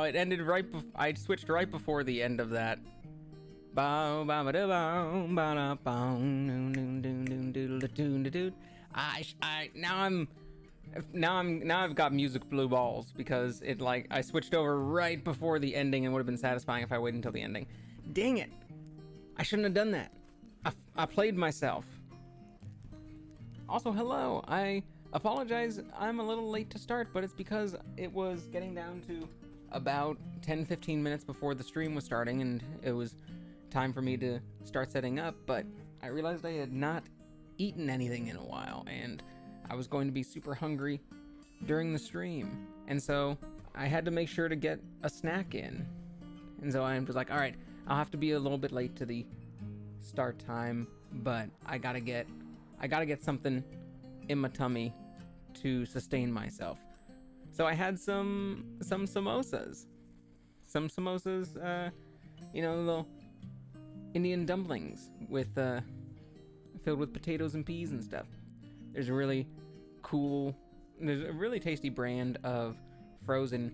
It ended right before I switched right before the end of that. Now I've got music blue balls because I switched over right before the ending and would have been satisfying if I waited until the ending. Dang it! I shouldn't have done that. I played myself. Also, hello. I apologize. I'm a little late to start, but it's because it was getting down to about 10-15 minutes before the stream was starting, and it was time for me to start setting up, but I realized I had not eaten anything in a while, and I was going to be super hungry during the stream, and so I had to make sure to get a snack in. And so I was like, all right, I'll have to be a little bit late to the start time, but I gotta get something in my tummy to sustain myself. So I had some samosas. Little Indian dumplings with filled with potatoes and peas and stuff. There's a really tasty brand of frozen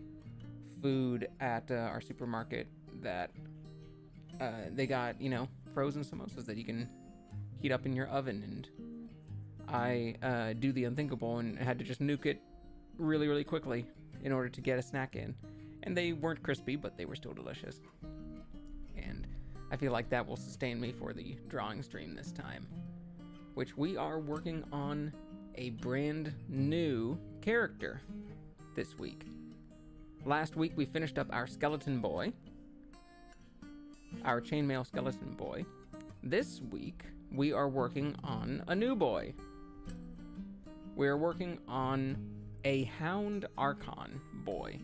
food at our supermarket that they got, frozen samosas that you can heat up in your oven, and I do the unthinkable and had to just nuke it really, really quickly in order to get a snack in. And they weren't crispy, but they were still delicious. And I feel like that will sustain me for the drawing stream this time, which we are working on a brand new character this week. Last week we finished up our skeleton boy, our chainmail skeleton boy. This week, we are working on a new boy. We are working on a Hound Archon boy,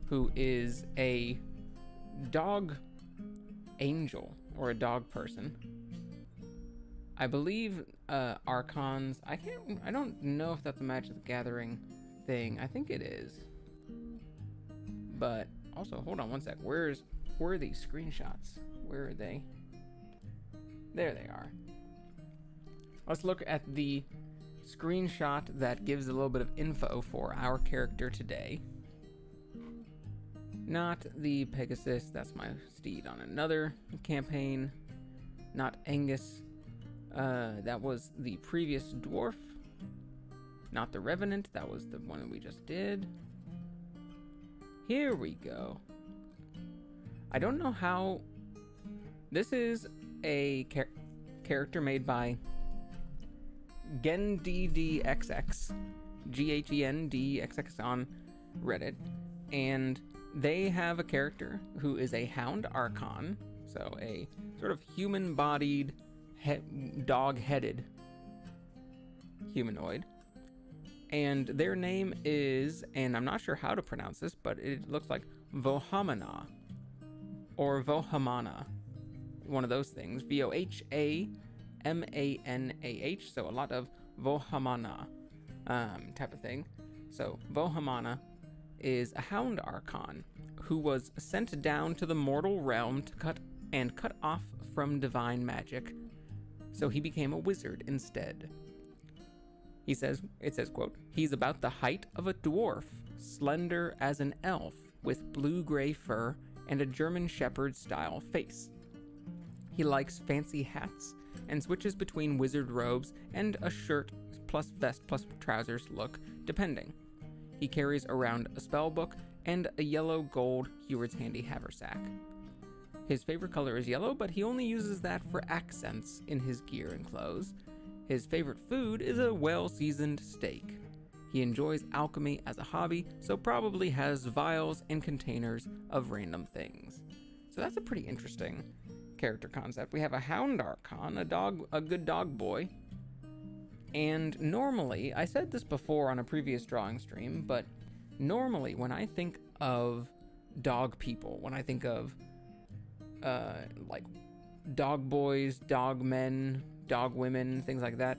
who is a dog angel, or a dog person. I believe Archons, I don't know if that's a Magic the Gathering thing. I think it is. But also, hold on one sec. Where are these screenshots? Where are they? There they are. Let's look at the screenshot that gives a little bit of info for our character today. Not the Pegasus, that's my steed on another campaign. Not Angus, that was the previous dwarf. Not the Revenant, that was the one that we just did. Here we go. I don't know how... This is a character made by GenDDXX, GHENDXX on Reddit, and they have a character who is a Hound Archon, so a sort of human-bodied, dog-headed humanoid, and their name is, and I'm not sure how to pronounce this, but it looks like Vohamana, or Vohamana, one of those things, Vohamanah, so a lot of Vohamana type of thing. So Vohamana is a Hound Archon who was sent down to the mortal realm to cut off from divine magic, so he became a wizard instead. It says, quote, he's about the height of a dwarf, slender as an elf, with blue-gray fur and a German Shepherd-style face. He likes fancy hats and switches between wizard robes and a shirt plus vest plus trousers look, depending. He carries around a spell book and a yellow-gold Heward's Handy haversack. His favorite color is yellow, but he only uses that for accents in his gear and clothes. His favorite food is a well-seasoned steak. He enjoys alchemy as a hobby, so probably has vials and containers of random things. So that's a pretty interesting character concept. We have a Hound Archon, a good dog boy. And normally, I said this before on a previous drawing stream, but normally when I think of dog people, when I think of like dog boys, dog men, dog women, things like that,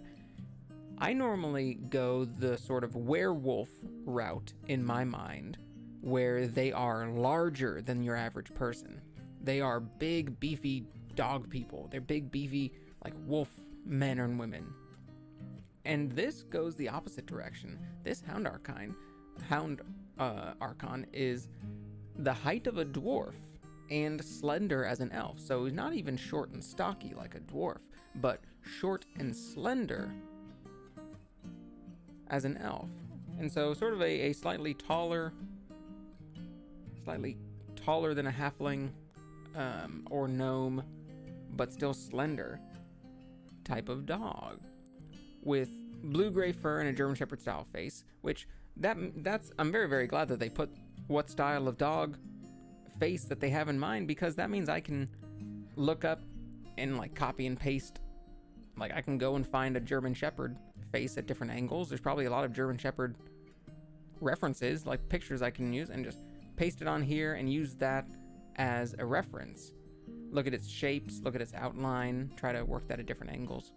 I normally go the sort of werewolf route in my mind, where they are larger than your average person. They are big, beefy dog people. They're big, beefy, like wolf men and women. And this goes the opposite direction. This Hound Archon is the height of a dwarf and slender as an elf. So he's not even short and stocky like a dwarf, but short and slender as an elf. And so sort of a slightly taller than a halfling or gnome, but still slender type of dog with blue-gray fur and a German Shepherd style face, which that's I'm very, very glad that they put what style of dog face that they have in mind, because that means I can look up and like copy and paste, like I can go and find a German Shepherd face at different angles. There's probably a lot of German Shepherd references, like pictures I can use and just paste it on here and use that as a reference. Look at its shapes, look at its outline, try to work that at different angles.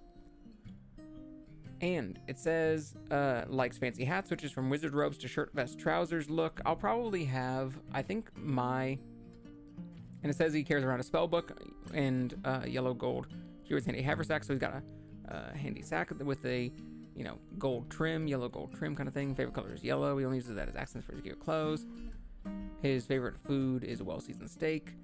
And it says, likes fancy hats, switches from wizard robes to shirt, vest, trousers look. I'll probably have, and it says he carries around a spell book and yellow gold Heward's Handy haversack, so he's got a handy sack with a, gold trim, yellow gold trim kind of thing. Favorite color is yellow. He only uses that as accents for his gear clothes. His favorite food is a well-seasoned steak.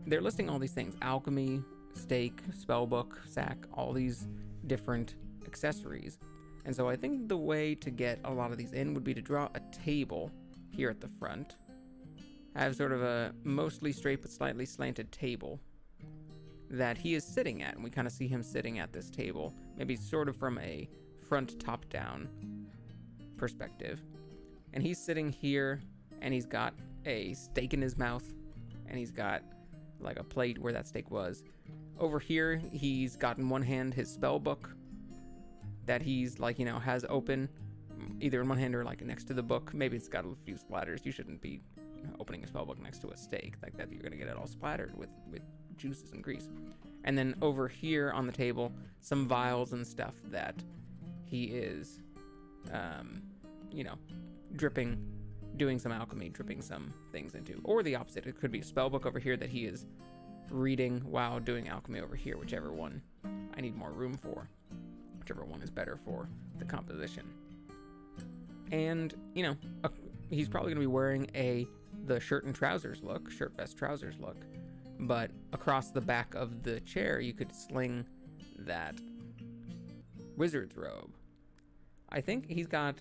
They're listing all these things: alchemy, steak, spellbook, sack, all these different accessories. And so I think the way to get a lot of these in would be to draw a table here at the front. Have sort of a mostly straight but slightly slanted table that he is sitting at, and we kind of see him sitting at this table, maybe sort of from a front top-down perspective. And he's sitting here, and he's got a steak in his mouth, and he's got like a plate where that steak was. Over here, he's got in one hand his spell book that he's like, has open, either in one hand or like next to the book. Maybe it's got a few splatters. You shouldn't be opening a spell book next to a steak like that. You're gonna get it all splattered with juices and grease. And then over here on the table, some vials and stuff that he is, dripping, doing some alchemy, dripping some things into. Or the opposite. It could be a spell book over here that he is reading while doing alchemy over here, whichever one I need more room for. Whichever one is better for the composition. And, he's probably going to be wearing the shirt and trousers look, shirt, vest, trousers look. But across the back of the chair, you could sling that wizard's robe. I think he's got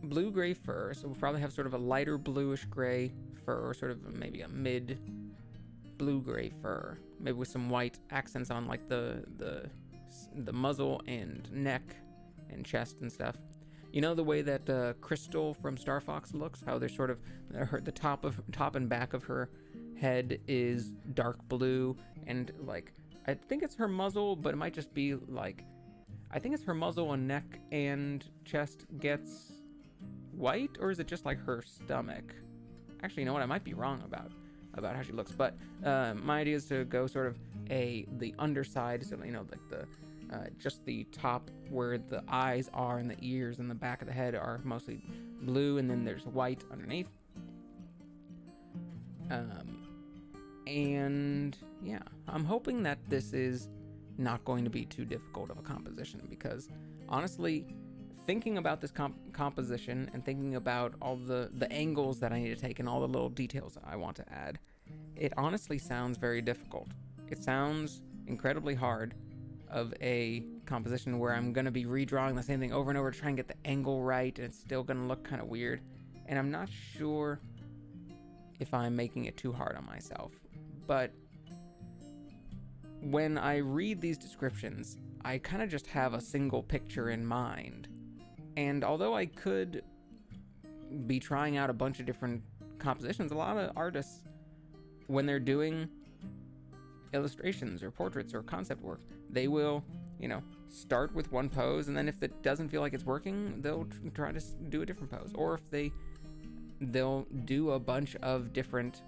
blue-gray fur, so we'll probably have sort of a lighter bluish-gray fur, or sort of maybe a mid blue-gray fur, maybe with some white accents on like the muzzle and neck and chest and stuff. You know the way that Crystal from Star Fox looks? How they're sort of the top and back of her head is dark blue, and like I think it's her muzzle, but it might just be like I think it's her muzzle and neck and chest gets white, or is it just like her stomach? Actually, you know what? I might be wrong about how she looks, but my idea is to go sort of the underside, so like the just the top where the eyes are and the ears and the back of the head are mostly blue, and then there's white underneath. And yeah, I'm hoping that this is not going to be too difficult of a composition, because honestly, thinking about this composition and thinking about all the angles that I need to take and all the little details that I want to add, it honestly sounds very difficult. It sounds incredibly hard of a composition where I'm going to be redrawing the same thing over and over to try and get the angle right, and it's still going to look kind of weird. And I'm not sure if I'm making it too hard on myself. But when I read these descriptions, I kind of just have a single picture in mind. And although I could be trying out a bunch of different compositions, a lot of artists, when they're doing illustrations or portraits or concept work, they will, start with one pose, and then if it doesn't feel like it's working, they'll try to do a different pose. Or if they'll do a bunch of different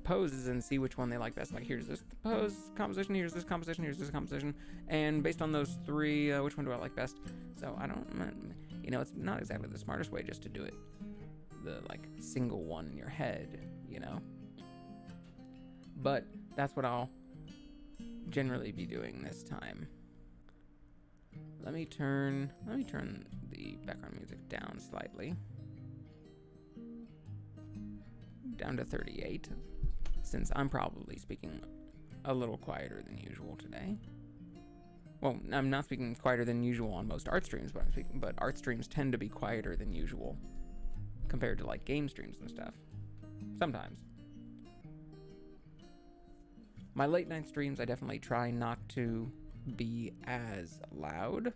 poses and see which one they like best. Like, here's this pose composition, here's this composition, here's this composition, and based on those three, which one do I like best? So I don't, it's not exactly the smartest way just to do it, the single one in your head, but that's what I'll generally be doing this time. Let me turn the background music down slightly, down to 38, since I'm probably speaking a little quieter than usual today. Well, I'm not speaking quieter than usual on most art streams, but art streams tend to be quieter than usual compared to game streams and stuff. Sometimes. My late night streams, I definitely try not to be as loud.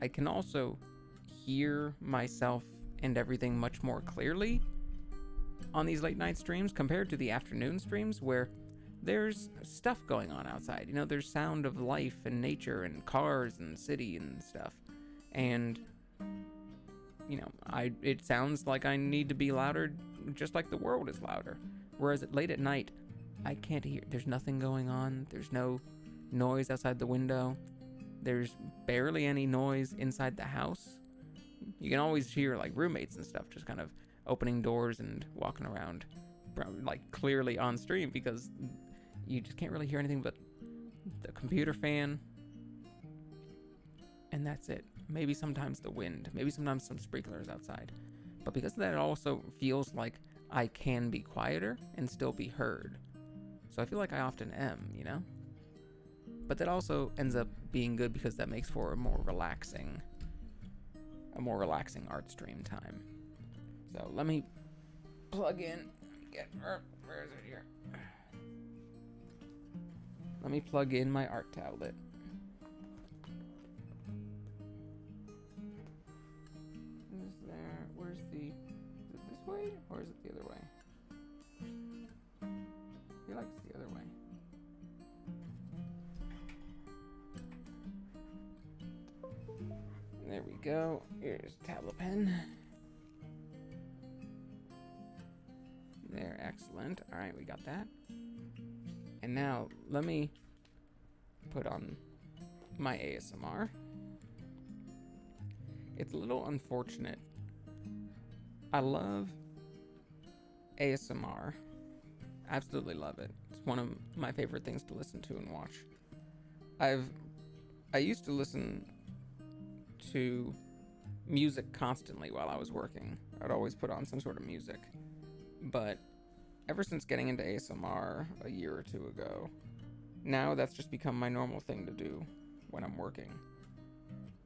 I can also hear myself and everything much more clearly on these late night streams compared to the afternoon streams, where there's stuff going on outside. There's sound of life and nature and cars and city and stuff. And, it sounds like I need to be louder, just like the world is louder. Whereas late at night, I can't hear. There's nothing going on. There's no noise outside the window. There's barely any noise inside the house. You can always hear roommates and stuff just kind of opening doors and walking around clearly on stream, because you just can't really hear anything but the computer fan, and that's it. Maybe sometimes the wind, maybe sometimes some sprinklers outside. But because of that, it also feels like I can be quieter and still be heard. So I feel like I often am, But that also ends up being good, because that makes for a more relaxing art stream time. So let me plug in. Where is it here? Let me plug in my art tablet. Is it this way or is it the other way? I feel like it's the other way. go. Here's a tablet pen. There, excellent. All right, we got that. And now let me put on my ASMR. It's a little unfortunate. I love ASMR. Absolutely love it. It's one of my favorite things to listen to and watch. I used to listen to music constantly while I was working. I'd always put on some sort of music. But ever since getting into ASMR a year or two ago, now that's just become my normal thing to do when I'm working.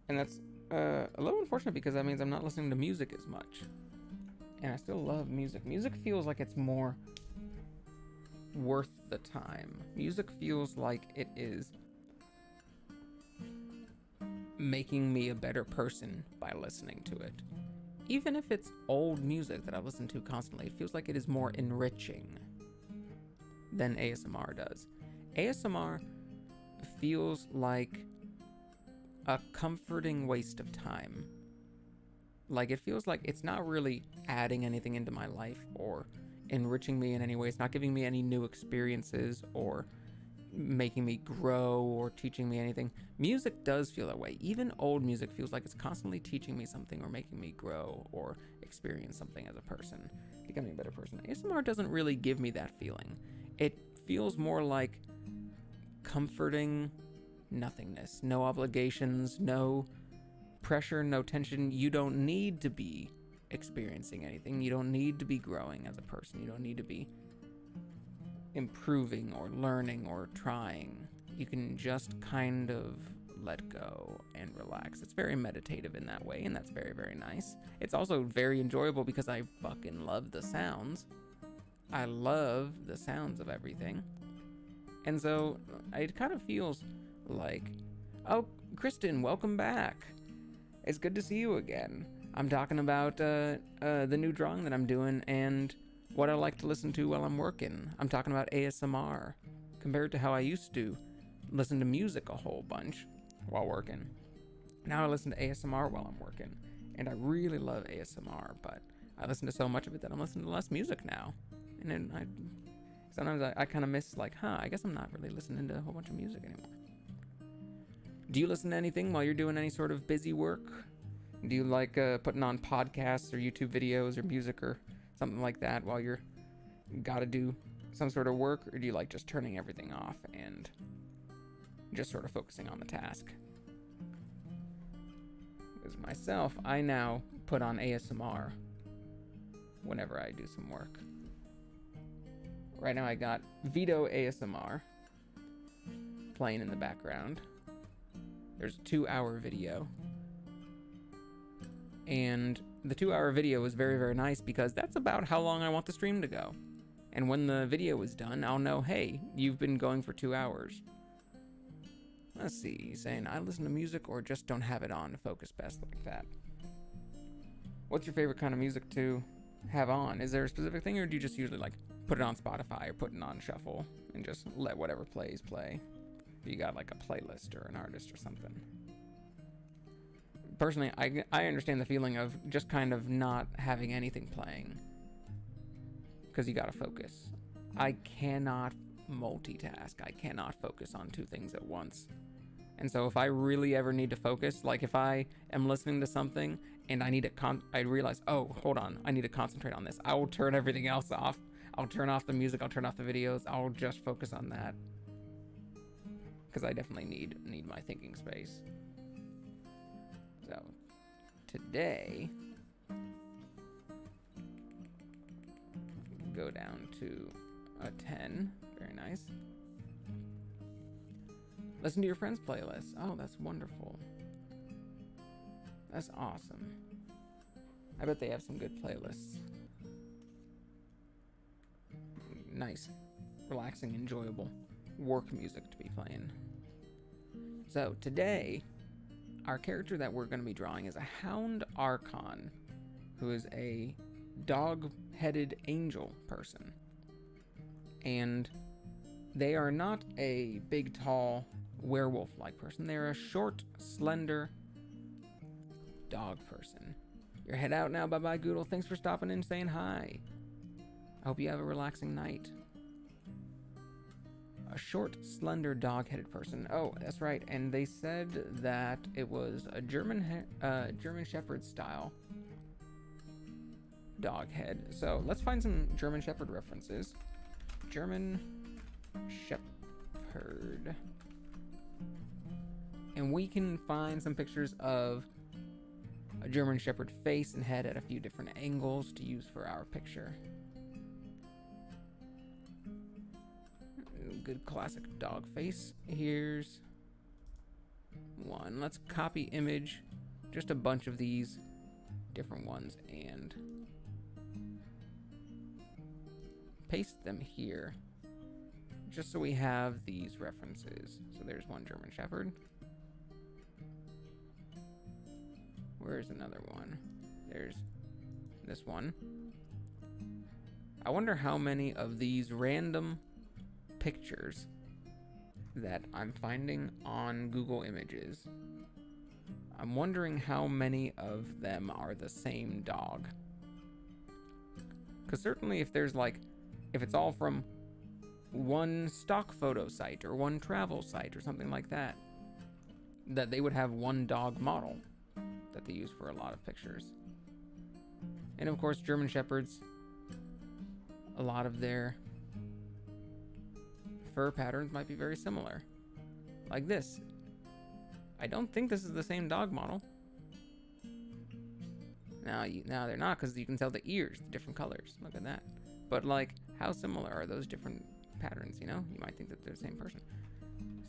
And that's a little unfortunate because that means I'm not listening to music as much. And I still love music. Music feels like it's more worth the time. Music feels like it is making me a better person by listening to it. Even if it's old music that I listen to constantly, it feels like it is more enriching than ASMR does. ASMR feels like a comforting waste of time. Like, it feels like it's not really adding anything into my life or enriching me in any way. It's not giving me any new experiences or making me grow or teaching me anything. Music does feel that way. Even old music feels like it's constantly teaching me something or making me grow or experience something as a person, becoming a better person. ASMR doesn't really give me that feeling. It feels more like comforting nothingness. No obligations, no pressure, no tension. You don't need to be experiencing anything. You don't need to be growing as a person. You don't need to be improving or learning or trying. You can just kind of let go and relax. It's very meditative in that way, and that's very, very nice. It's also very enjoyable because I fucking love the sounds. I love the sounds of everything. And so it kind of feels like, oh, Kristen, welcome back. It's good to see you again. I'm talking about the new drawing that I'm doing and what I like to listen to while I'm working. I'm talking about ASMR compared to how I used to listen to music a whole bunch while working. Now I listen to ASMR while I'm working, and I really love ASMR, but I listen to so much of it that I'm listening to less music now. And then sometimes I kind of miss, like, I guess I'm not really listening to a whole bunch of music anymore. Do you listen to anything while you're doing any sort of busy work? Do you like putting on podcasts or YouTube videos or music or something like that while you're gotta do some sort of work? Or do you like just turning everything off and just sort of focusing on the task? Because myself, I now put on ASMR whenever I do some work. Right now I got Vito ASMR playing in the background. There's a 2-hour video. And the 2-hour video was very, very nice because that's about how long I want the stream to go. And when the video is done, I'll know, hey, you've been going for 2 hours. Let's see, he's saying, I listen to music or just don't have it on to focus best like that. What's your favorite kind of music to have on? Is there a specific thing, or do you just usually like put it on Spotify or put it on shuffle and just let whatever plays play? You got like a playlist or an artist or something. Personally, I understand the feeling of just kind of not having anything playing because you gotta focus. I cannot multitask. I cannot focus on 2 things at once. And so if I really ever need to focus, like if I am listening to something and I need to I realize, oh, hold on, I need to concentrate on this. I will turn everything else off. I'll turn off the music. I'll turn off the videos. I'll just focus on that because I definitely need my thinking space. So today, go down to a 10. Very nice. Listen to your friends' playlist. Oh, that's wonderful. That's awesome. I bet they have some good playlists. Nice, relaxing, enjoyable work music to be playing. So today, our character that we're going to be drawing is a Hound Archon, who is a dog-headed angel person. And they are not a big, tall, werewolf-like person. They're a short, slender dog person. You're head out now. Bye-bye, Goodle. Thanks for stopping in and saying hi. I hope you have a relaxing night. A short, slender, dog-headed person. Oh, that's right. And they said that it was a German Shepherd style dog head. So let's find some German Shepherd references. German Shepherd. And we can find some pictures of a German Shepherd face and head at a few different angles to use for our picture. Good classic dog face. Here's one. Let's copy image, just a bunch of these different ones, and paste them here, just so we have these references. So there's one German Shepherd. Where's another one? There's this one. I wonder how many of these random pictures that I'm finding on Google Images, I'm wondering how many of them are the same dog. Because certainly if it's all from one stock photo site or one travel site or something like that, that they would have one dog model that they use for a lot of pictures. And of course, German Shepherds, a lot of their fur patterns might be very similar. Like this. I don't think this is the same dog model. Now they're not, because you can tell the ears, the different colors. Look at that. But like, how similar are those different patterns, you know? You might think that they're the same person.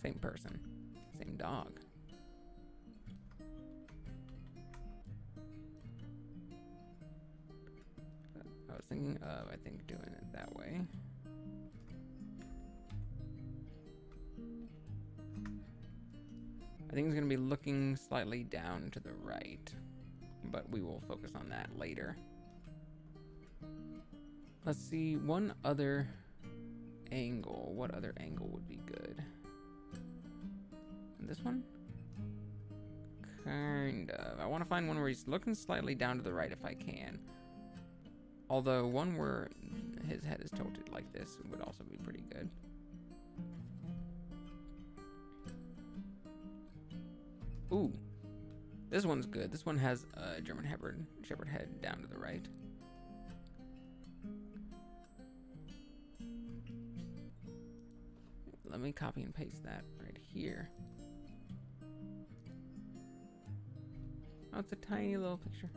Same person. Same dog. I was thinking of, doing it that way. I think it's going to be looking slightly down to the right, but we will focus on that later. Let's see, one other angle. What other angle would be good? This one? Kind of. I want to find one where he's looking slightly down to the right if I can. Although one where his head is tilted like this would also be pretty good. Ooh, this one's good. This one has a German Shepherd head down to the right. Let me copy and paste that right here. Oh, it's a tiny little picture.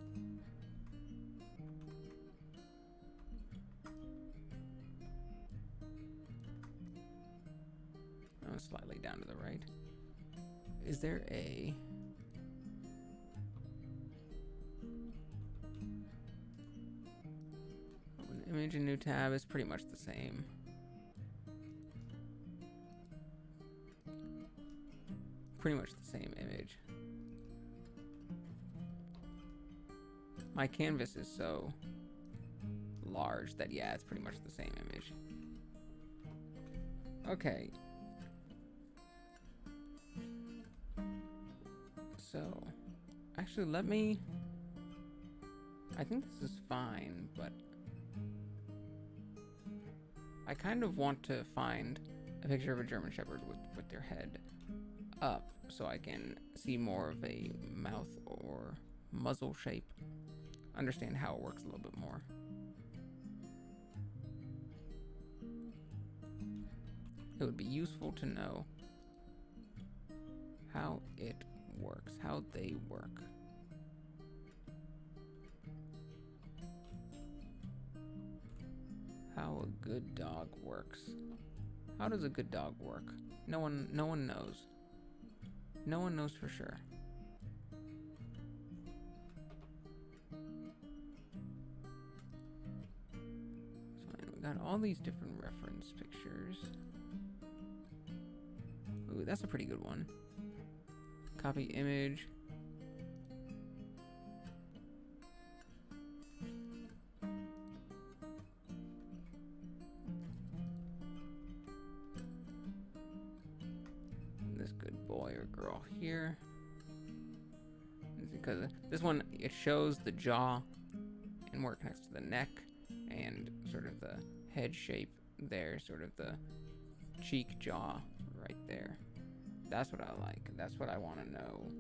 Oh, slightly down to the right. Is there an image and new tab is pretty much the same. Pretty much the same image. My canvas is so large that, yeah, it's pretty much the same image. Okay. So, actually, I think this is fine, but I kind of want to find a picture of a German Shepherd with their head up so I can see more of a mouth or muzzle shape, understand how it works a little bit more. It would be useful to know how it works, how they work. How a good dog works. How does a good dog work? No one knows. No one knows for sure. So we got all these different reference pictures. Ooh, that's a pretty good one. Copy image. This good boy or girl here. And because this one, it shows the jaw and where it connects to the neck and sort of the head shape there, sort of the cheek jaw right there. That's what I like. That's what I want to know.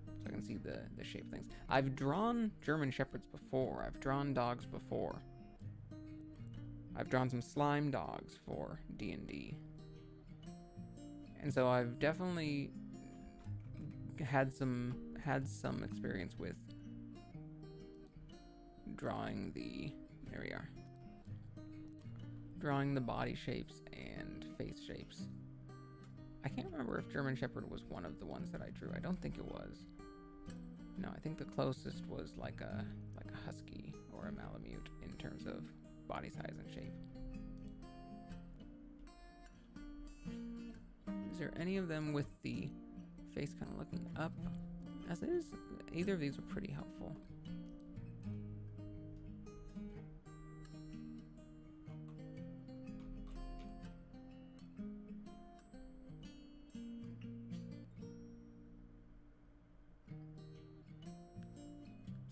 So I can see the shape of things. I've drawn German Shepherds before. I've drawn dogs before. I've drawn some slime dogs for D&D. And so I've definitely had some experience with drawing there we are. Drawing the body shapes and face shapes. I can't remember if German Shepherd was one of the ones that I drew. I don't think it was. No, I think the closest was like a husky or a Malamute in terms of body size and shape. Is there any of them with the face kind of looking up? As it is, either of these are pretty helpful.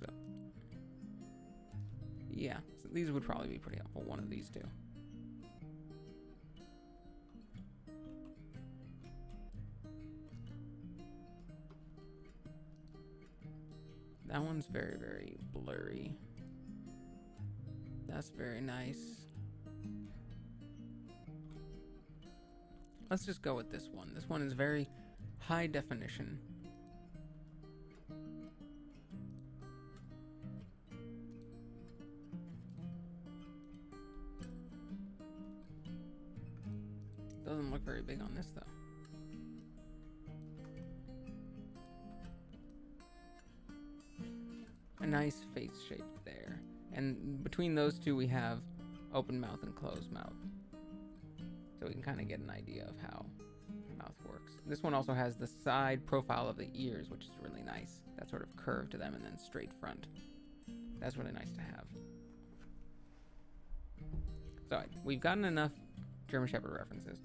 So, yeah, so these would probably be pretty helpful, one of these two. That one's very, very blurry. That's very nice. Let's just go with this one. This one is very high definition. Doesn't look very big on this though. A nice face shape there. And between those two we have open mouth and closed mouth. So we can kind of get an idea of how mouth works. This one also has the side profile of the ears, which is really nice. That sort of curve to them and then straight front. That's really nice to have. So we've gotten enough German Shepherd references.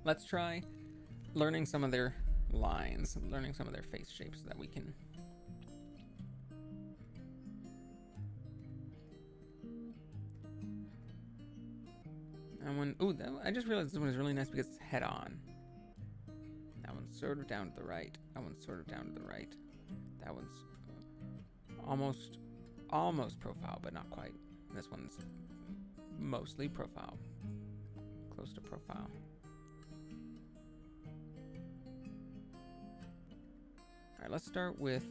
Let's try learning some of their lines, learning some of their face shapes so that we can... I just realized this one is really nice because it's head on. That one's sort of down to the right. That one's sort of down to the right. That one's almost profile, but not quite. This one's mostly profile, close to profile. All right, let's start with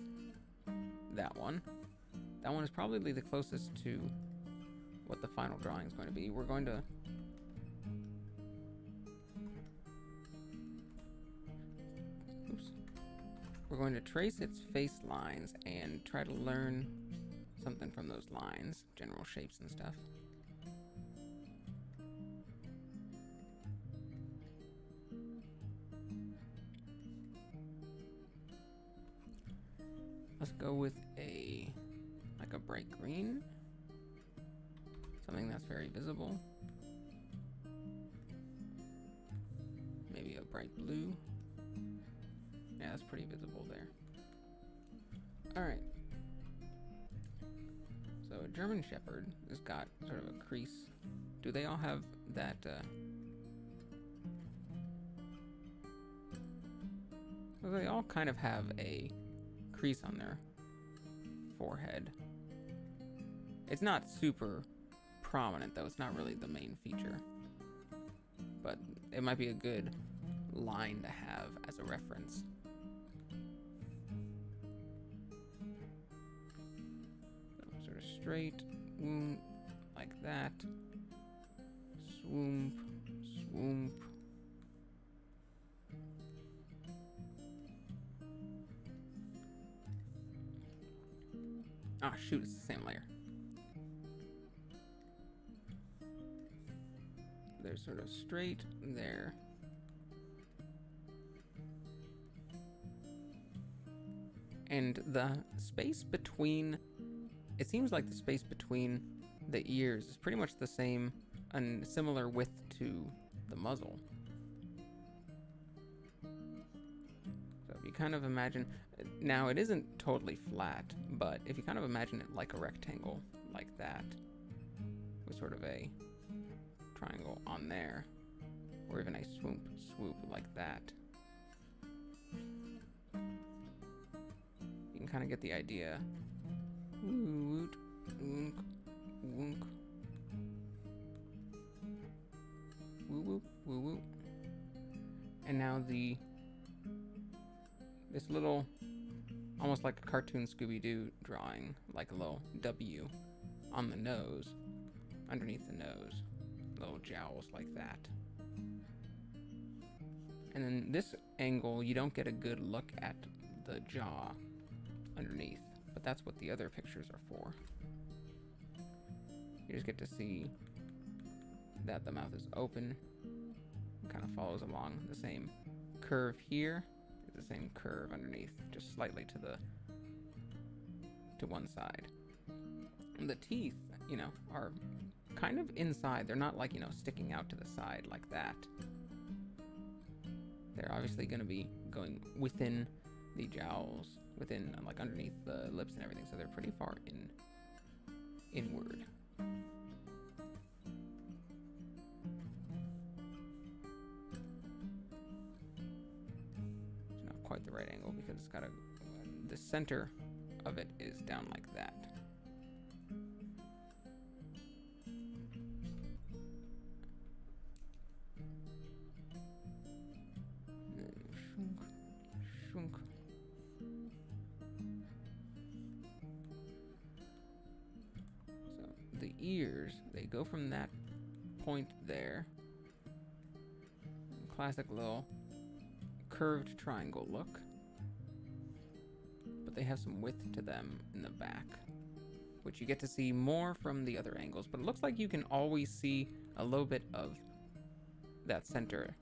that one. That one is probably the closest to what the final drawing is going to be. We're going to trace its face lines and try to learn something from those lines, general shapes and stuff. Let's go with a bright green, something that's very visible. Maybe a bright blue. Yeah, that's pretty visible there. All right. So a German Shepherd has got sort of a crease. Do they all have that? Well, they all kind of have a crease on their forehead. It's not super prominent though. It's not really the main feature, but it might be a good line to have as a reference. So sort of straight, swoop, like that. Swoop, swoop. Ah, shoot, it's the same layer. They're sort of straight there. And the space between, it seems like the space between the ears is pretty much the same and similar width to the muzzle. So if you kind of imagine, now it isn't totally flat, but if you kind of imagine it like a rectangle, like that, with sort of a triangle on there, or even a swoop like that, you can kind of get the idea. Woot, woonk, woonk. Woo woo, woo woo. And now this little, almost like a cartoon Scooby-Doo drawing, like a little W on the nose, underneath the nose, little jowls like that. And then this angle, you don't get a good look at the jaw underneath, but that's what the other pictures are for. You just get to see that the mouth is open, kind of follows along the same curve here, is the same curve underneath, just slightly to one side. And the teeth, you know, are kind of inside. They're not like, you know, sticking out to the side like that. They're obviously going to be going within the jowls, within, like, underneath the lips and everything, so they're pretty far inward. It's not quite the right angle because it's got the center of it is down like that. The ears, they go from that point there, classic little curved triangle look, but they have some width to them in the back, which you get to see more from the other angles, but it looks like you can always see a little bit of that center.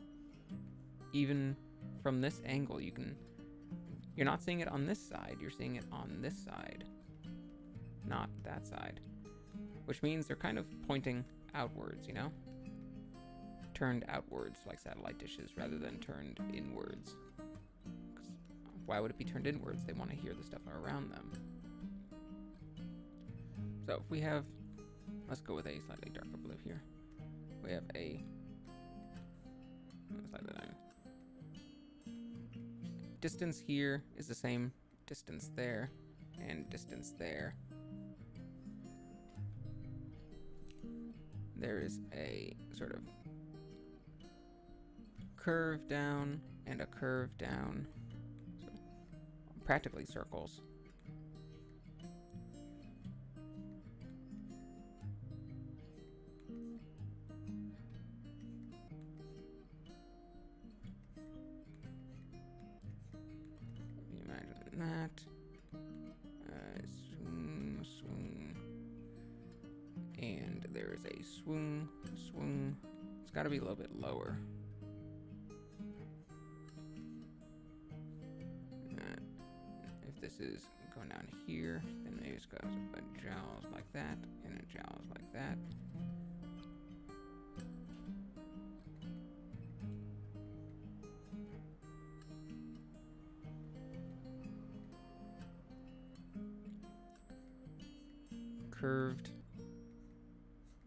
Even from this angle, you're not seeing it on this side, you're seeing it on this side, not that side. Which means they're kind of pointing outwards, you know? Turned outwards like satellite dishes rather than turned inwards. 'Cause why would it be turned inwards? They want to hear the stuff around them. So if we have, let's go with a slightly darker blue here. We have a distance here is the same distance there and distance there. There is a sort of curve down and a curve down, so practically circles. Imagine that. Swing. And there is a swing. It's got to be a little bit lower. If this is going down here, then maybe it's got a jowls like that and a jowls like that. Curved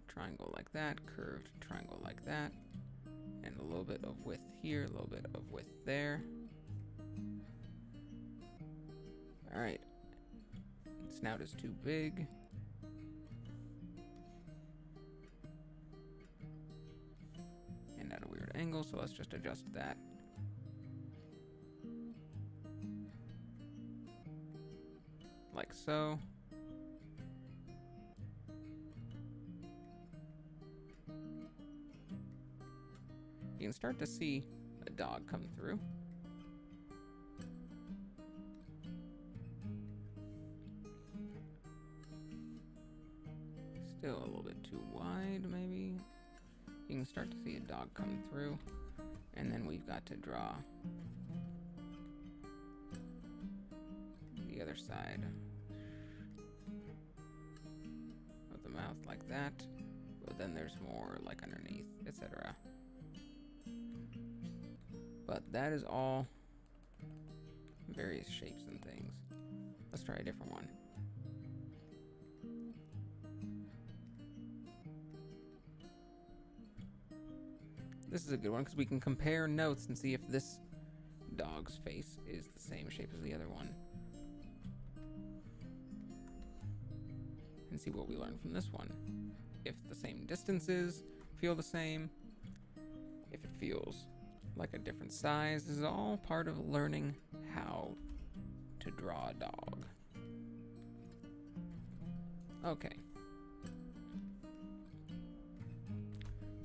triangle like that, curved triangle like that, and a little bit of width here, a little bit of width there. Alright, snout is too big. And at a weird angle, so let's just adjust that. Like so. You can start to see a dog come through. Still a little bit too wide, maybe. You can start to see a dog come through. And then we've got to draw the other side of the mouth like that, but then there's more like underneath, etc. But that is all various shapes and things. Let's try a different one. This is a good one because we can compare notes and see if this dog's face is the same shape as the other one. And see what we learn from this one. If the same distances feel the same, if it feels like a different size. This is all part of learning how to draw a dog. Okay.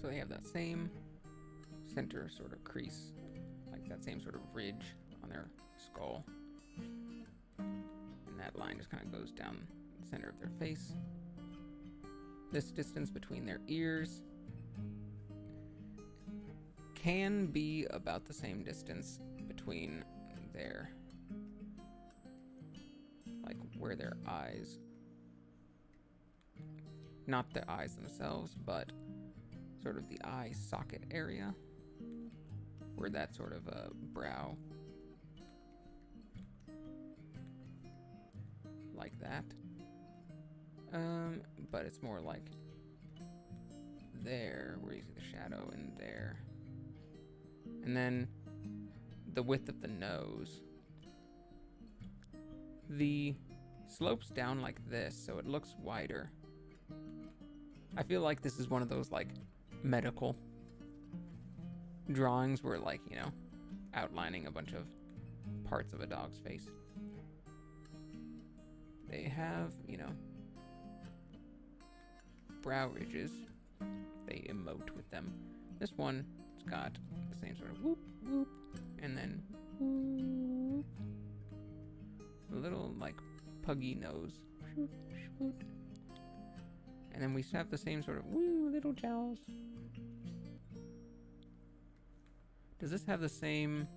So they have that same center sort of crease, like that same sort of ridge on their skull. And that line just kind of goes down the center of their face. This distance between their ears can be about the same distance between their, like where their eyes, not the eyes themselves, but sort of the eye socket area, where that sort of a brow, like that. But it's more like there, where you see the shadow, and there. And then the width of the nose. The slopes down like this, so it looks wider. I feel like this is one of those like medical drawings where, like, you know, outlining a bunch of parts of a dog's face. They have, you know, brow ridges. They emote with them. This one, it's got the same sort of whoop, whoop, and then whoop. A little, like, puggy nose. And then we have the same sort of woo, little jowls. Does this have the same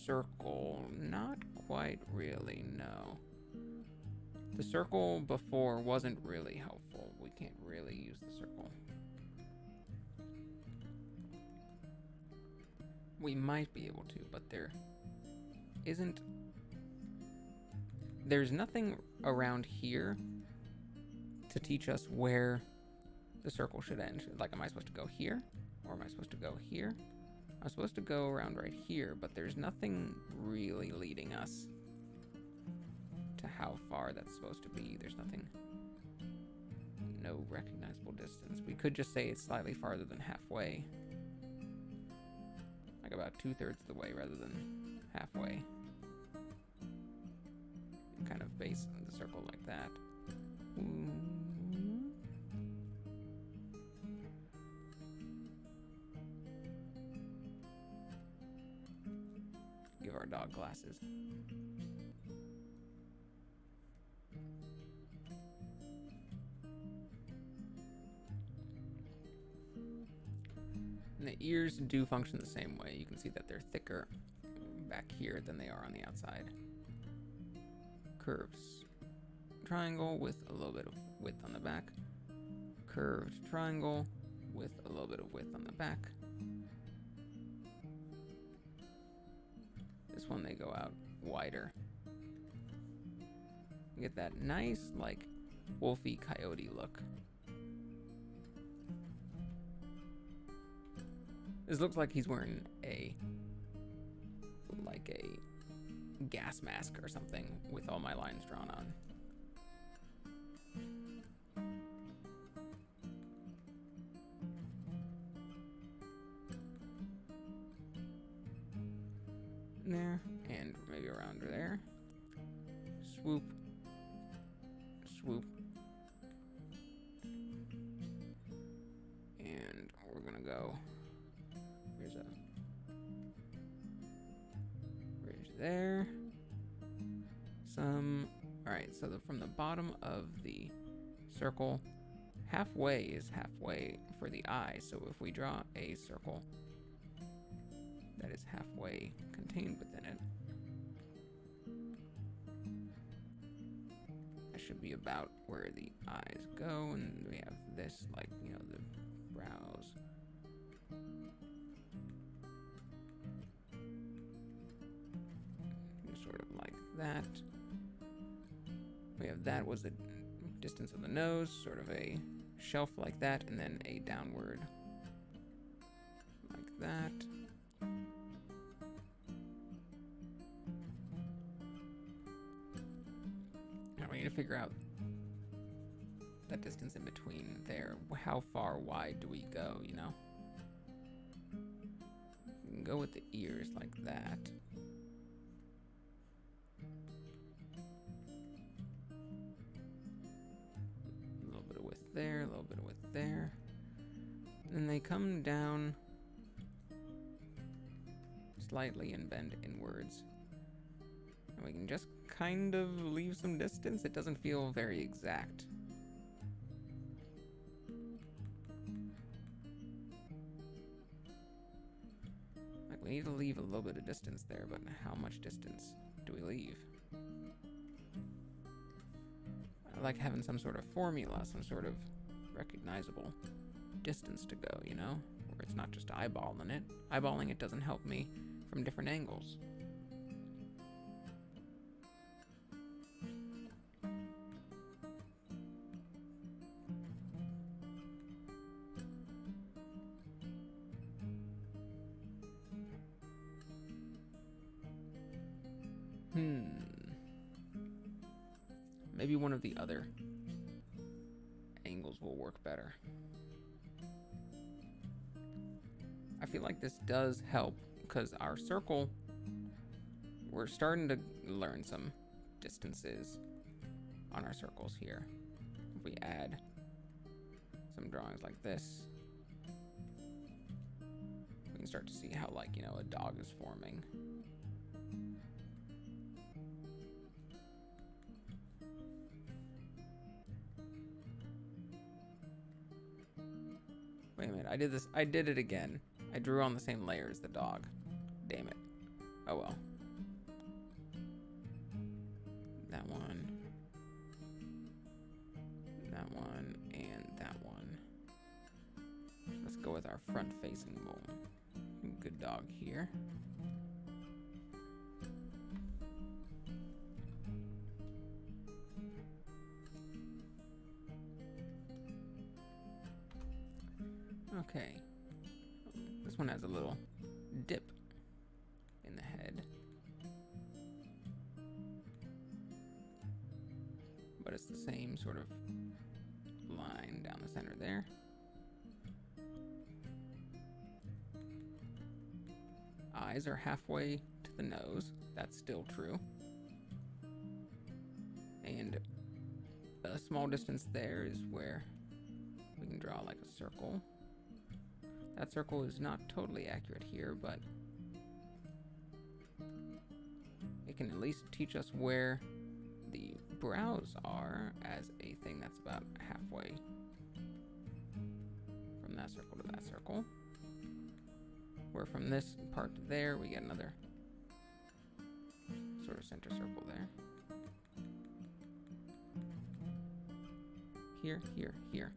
circle? Not quite really, no. The circle before wasn't really helpful. We can't really use the circle. We might be able to, but there isn't. There's nothing around here to teach us where the circle should end. Like, am I supposed to go here? Or am I supposed to go here? I'm supposed to go around right here, but there's nothing really leading us to how far that's supposed to be. There's nothing, no recognizable distance. We could just say it's slightly farther than halfway. Like about 2/3 of the way rather than halfway. And kind of base the circle like that. Give our dog glasses. And the ears do function the same way. You can see that they're thicker back here than they are on the outside. Curves. Triangle with a little bit of width on the back. Curved triangle with a little bit of width on the back. This one, they go out wider. You get that nice, like, wolfy coyote look. This looks like he's wearing a gas mask or something with all my lines drawn on. There, and maybe around there. Swoop, swoop, and we're gonna go. Here's a ridge there. All right. So from the bottom of the circle, halfway is halfway for the eye. So if we draw a circle that is halfway contained within it, that should be about where the eyes go. And we have this, like, you know, the browse. Sort of like that. We have that was the distance of the nose, sort of a shelf like that, and then a downward like that. Now we need to figure out that distance in between there. How far wide do we go, you know? We can go with the ears like that. There, a little bit of width there. And they come down slightly and bend inwards. And we can just kind of leave some distance. It doesn't feel very exact. Like, we need to leave a little bit of distance there, but how much distance do we leave? I like having some sort of formula, some sort of recognizable distance to go, you know? Where it's not just eyeballing it. Eyeballing it doesn't help me from different angles. Maybe one of the other angles will work better. I feel like this does help because our circle, we're starting to learn some distances on our circles here. If we add some drawings like this, we can start to see how, like, you know, a dog is forming. Wait a minute, I did it again. I drew on the same layer as the dog. Damn it. Oh well. That one, and that one. Let's go with our front-facing good dog here. Okay, this one has a little dip in the head, but it's the same sort of line down the center there. Eyes are halfway to the nose, that's still true. And a small distance there is where we can draw like a circle. That circle is not totally accurate here, but it can at least teach us where the brows are as a thing that's about halfway from that circle to that circle. Where from this part to there, we get another sort of center circle there. Here, here, here.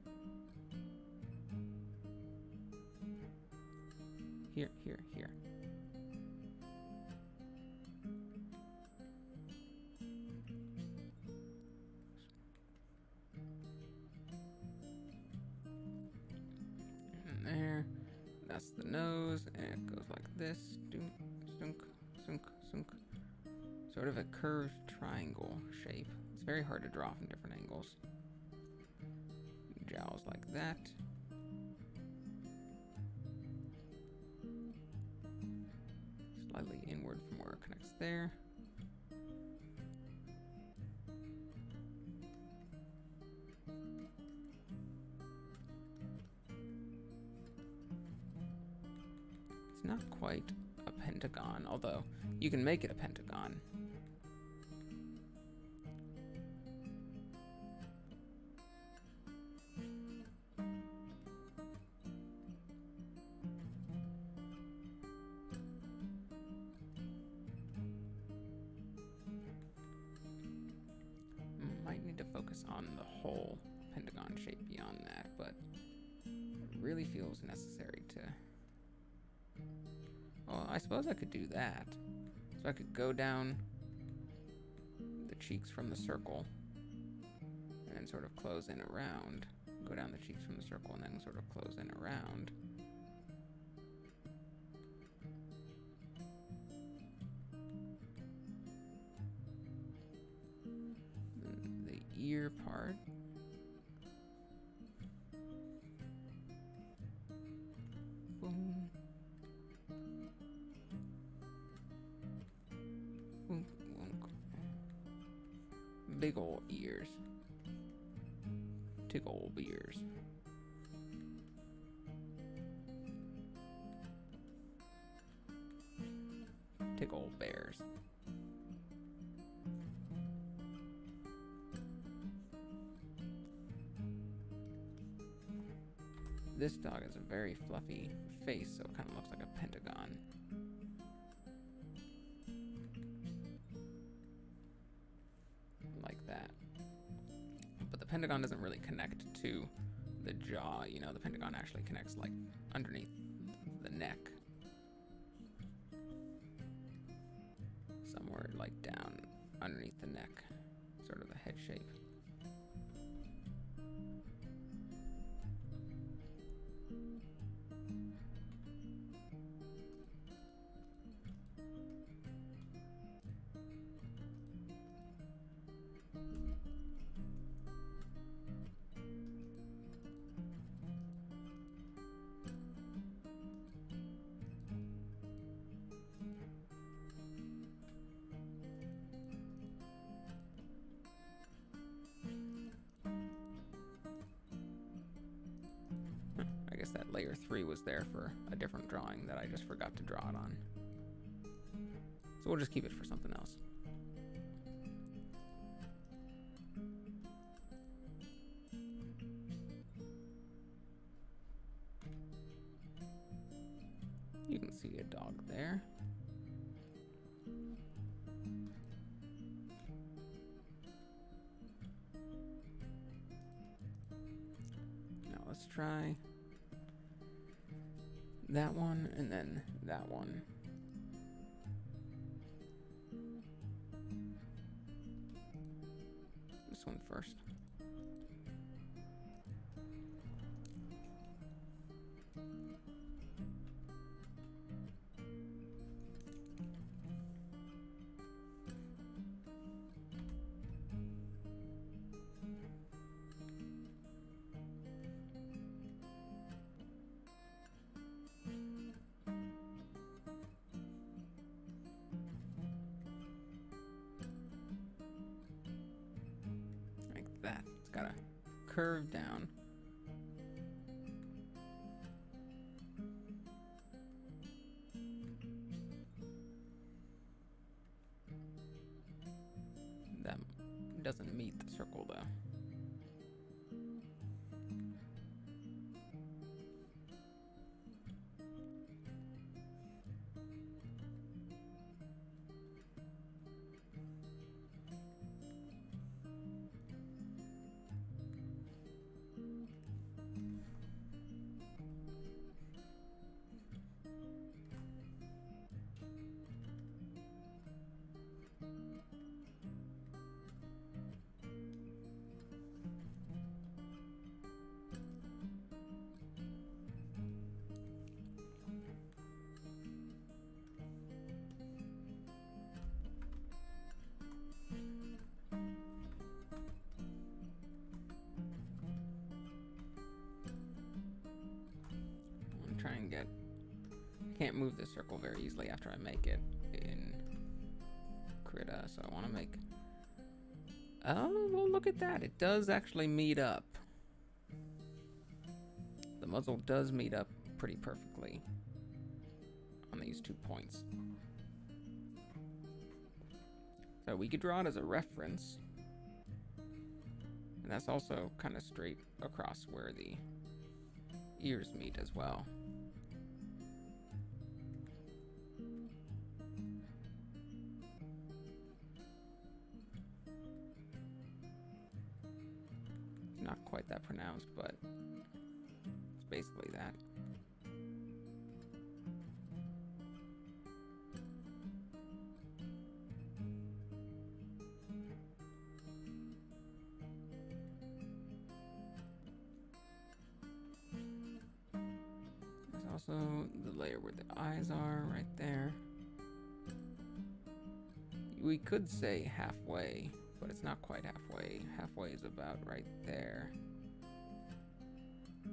Here, here, here. And there. That's the nose, and it goes like this. Dunk, sunk, sunk, sunk. Sort of a curved triangle shape. It's very hard to draw from different angles. Jowls like that. Slightly inward from where it connects there. It's not quite a pentagon, although you can make it a pentagon. Might need to focus on the whole pentagon shape beyond that, but really feels necessary to... Well, I suppose I could do that. So I could go down the cheeks from the circle and then sort of close in around. Go down the cheeks from the circle and then sort of close in around. The ear part. Boom. Boom. Big ol' ears. Big ol' ears. Big ol' bears. This dog has a very fluffy face, so it kind of looks like a pentagon. Like that. But the pentagon doesn't really connect to the jaw, you know, the pentagon actually connects like underneath the neck. Somewhere like down underneath the neck, sort of a head shape. I guess that layer 3 was there for a different drawing that I just forgot to draw it on. So we'll just keep it for something else. You can see a dog there. Now let's try that one and then that one. This one first. That. It's got a curve down. That doesn't meet the circle though. Try and get... I can't move this circle very easily after I make it in Krita, so I want to make... Oh, well, look at that. It does actually meet up. The muzzle does meet up pretty perfectly on these 2 points. So we could draw it as a reference. And that's also kind of straight across where the ears meet as well. Not quite that pronounced, but it's basically that. There's also the layer where the eyes are right there. We could say halfway, but it's not quite halfway. Halfway is about right there.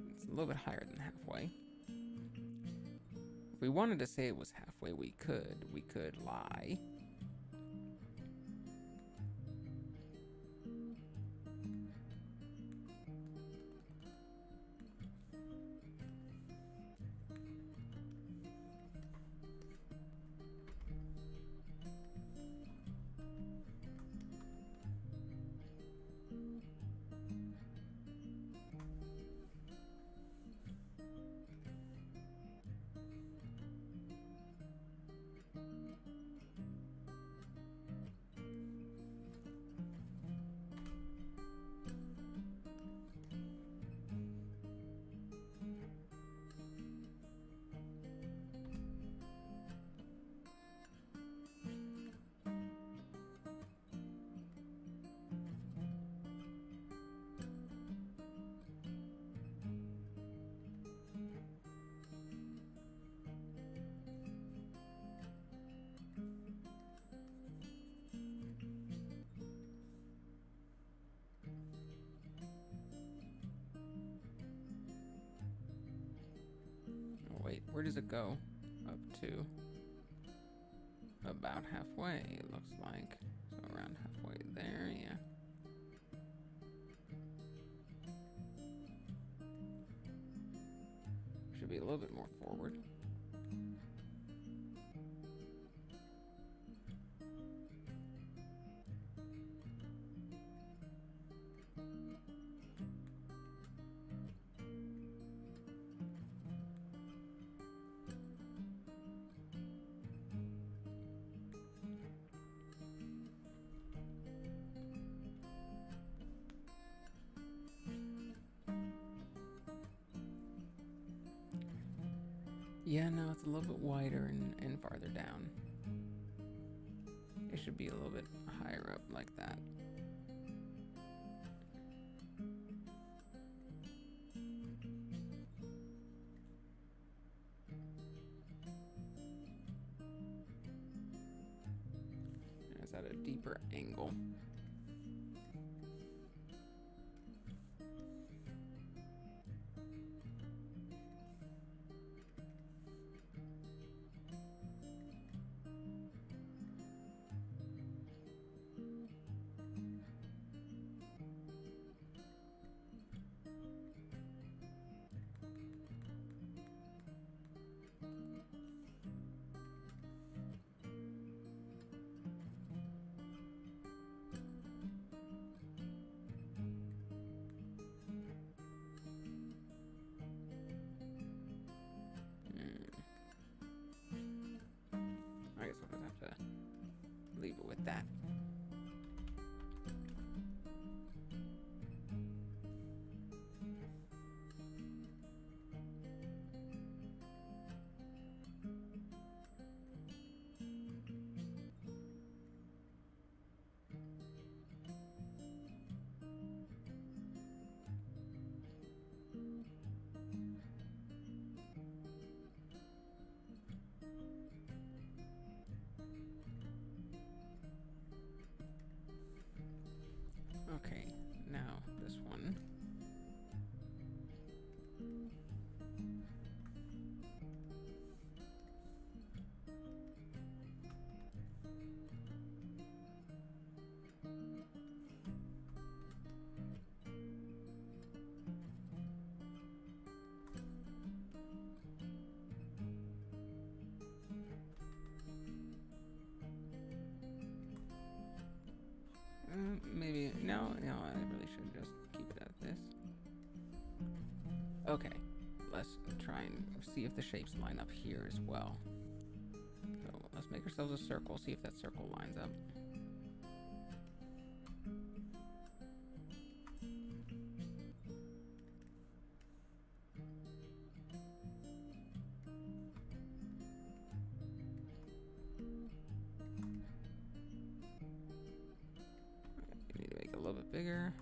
It's a little bit higher than halfway. If we wanted to say it was halfway, we could lie. Wait, where does it go? Up to about halfway, it looks like. So around halfway there, yeah. Should be a little bit more forward. Yeah, no, it's a little bit wider and farther down. It should be a little bit higher up like that. It's at a deeper angle. I guess I'll just have to leave it with that. Okay, now this one. Maybe, no, I really should just keep it at this. Okay, let's try and see if the shapes line up here as well. So let's make ourselves a circle, see if that circle lines up. bigger.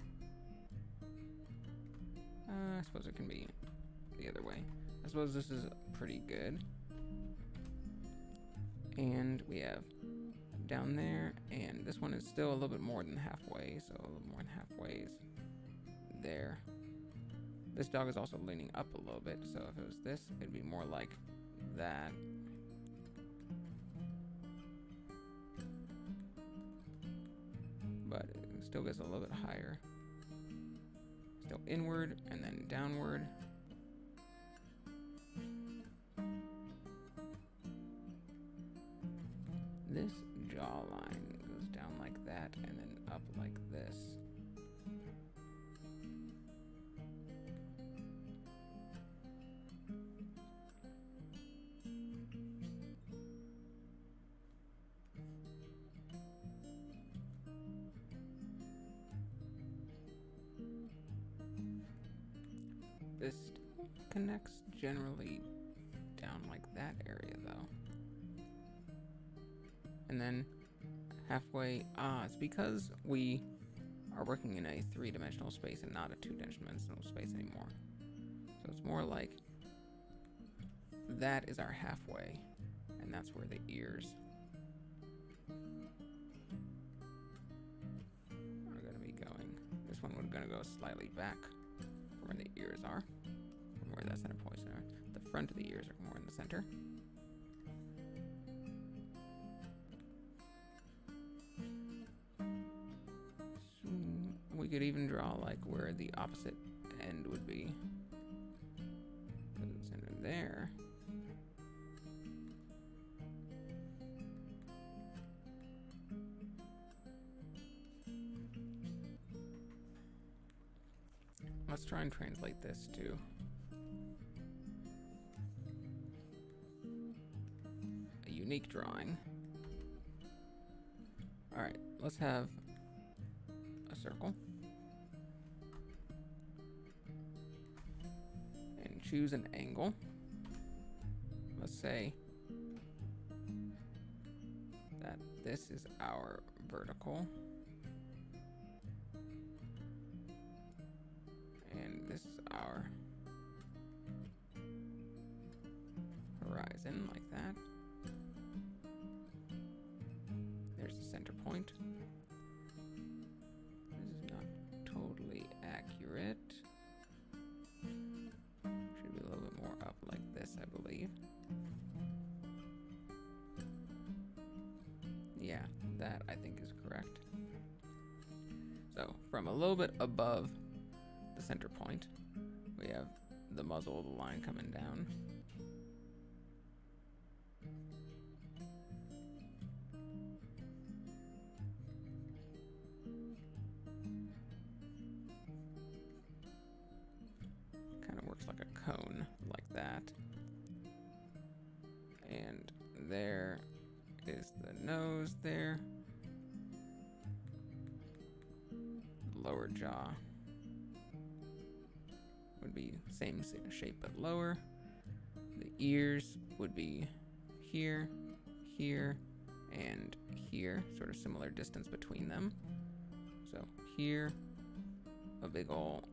I suppose it can be the other way. I suppose this is pretty good. And we have down there, and this one is still a little bit more than halfway, so a little more than halfway is there. This dog is also leaning up a little bit, so if it was this, it'd be more like that. But it still gets a little bit higher. Still inward and then downward. This jawline goes down like that and then up like this. This connects generally down like that area though. And then halfway, it's because we are working in a 3-dimensional space and not a 2-dimensional space anymore. So it's more like that is our halfway, and that's where the ears are gonna be going. This one we're gonna go slightly back from where the ears are, from where that center points are. The front of the ears are more in the center. We could even draw like where the opposite end would be. The center there. Let's try and translate this to a unique drawing. All right, let's have a circle. And choose an angle. Let's say that this is our vertical. And this is our horizon, like that. There's the center point. This is not totally accurate. Should be a little bit more up like this, I believe. Yeah, that I think is correct. So from a little bit above the center point, we have the muzzle of the line coming down. Kind of works like a cone, like that. And there is the nose there. Lower jaw would be same shape but lower. The ears would be here, here, and here, sort of similar distance between them. So here, a big ol',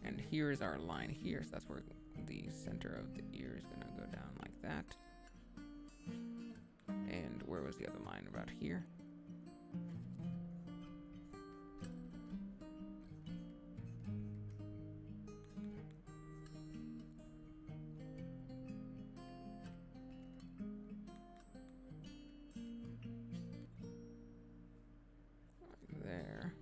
and here is our line here, so that's where the center of the ear is gonna go down like that. And where was the other line? About here. There.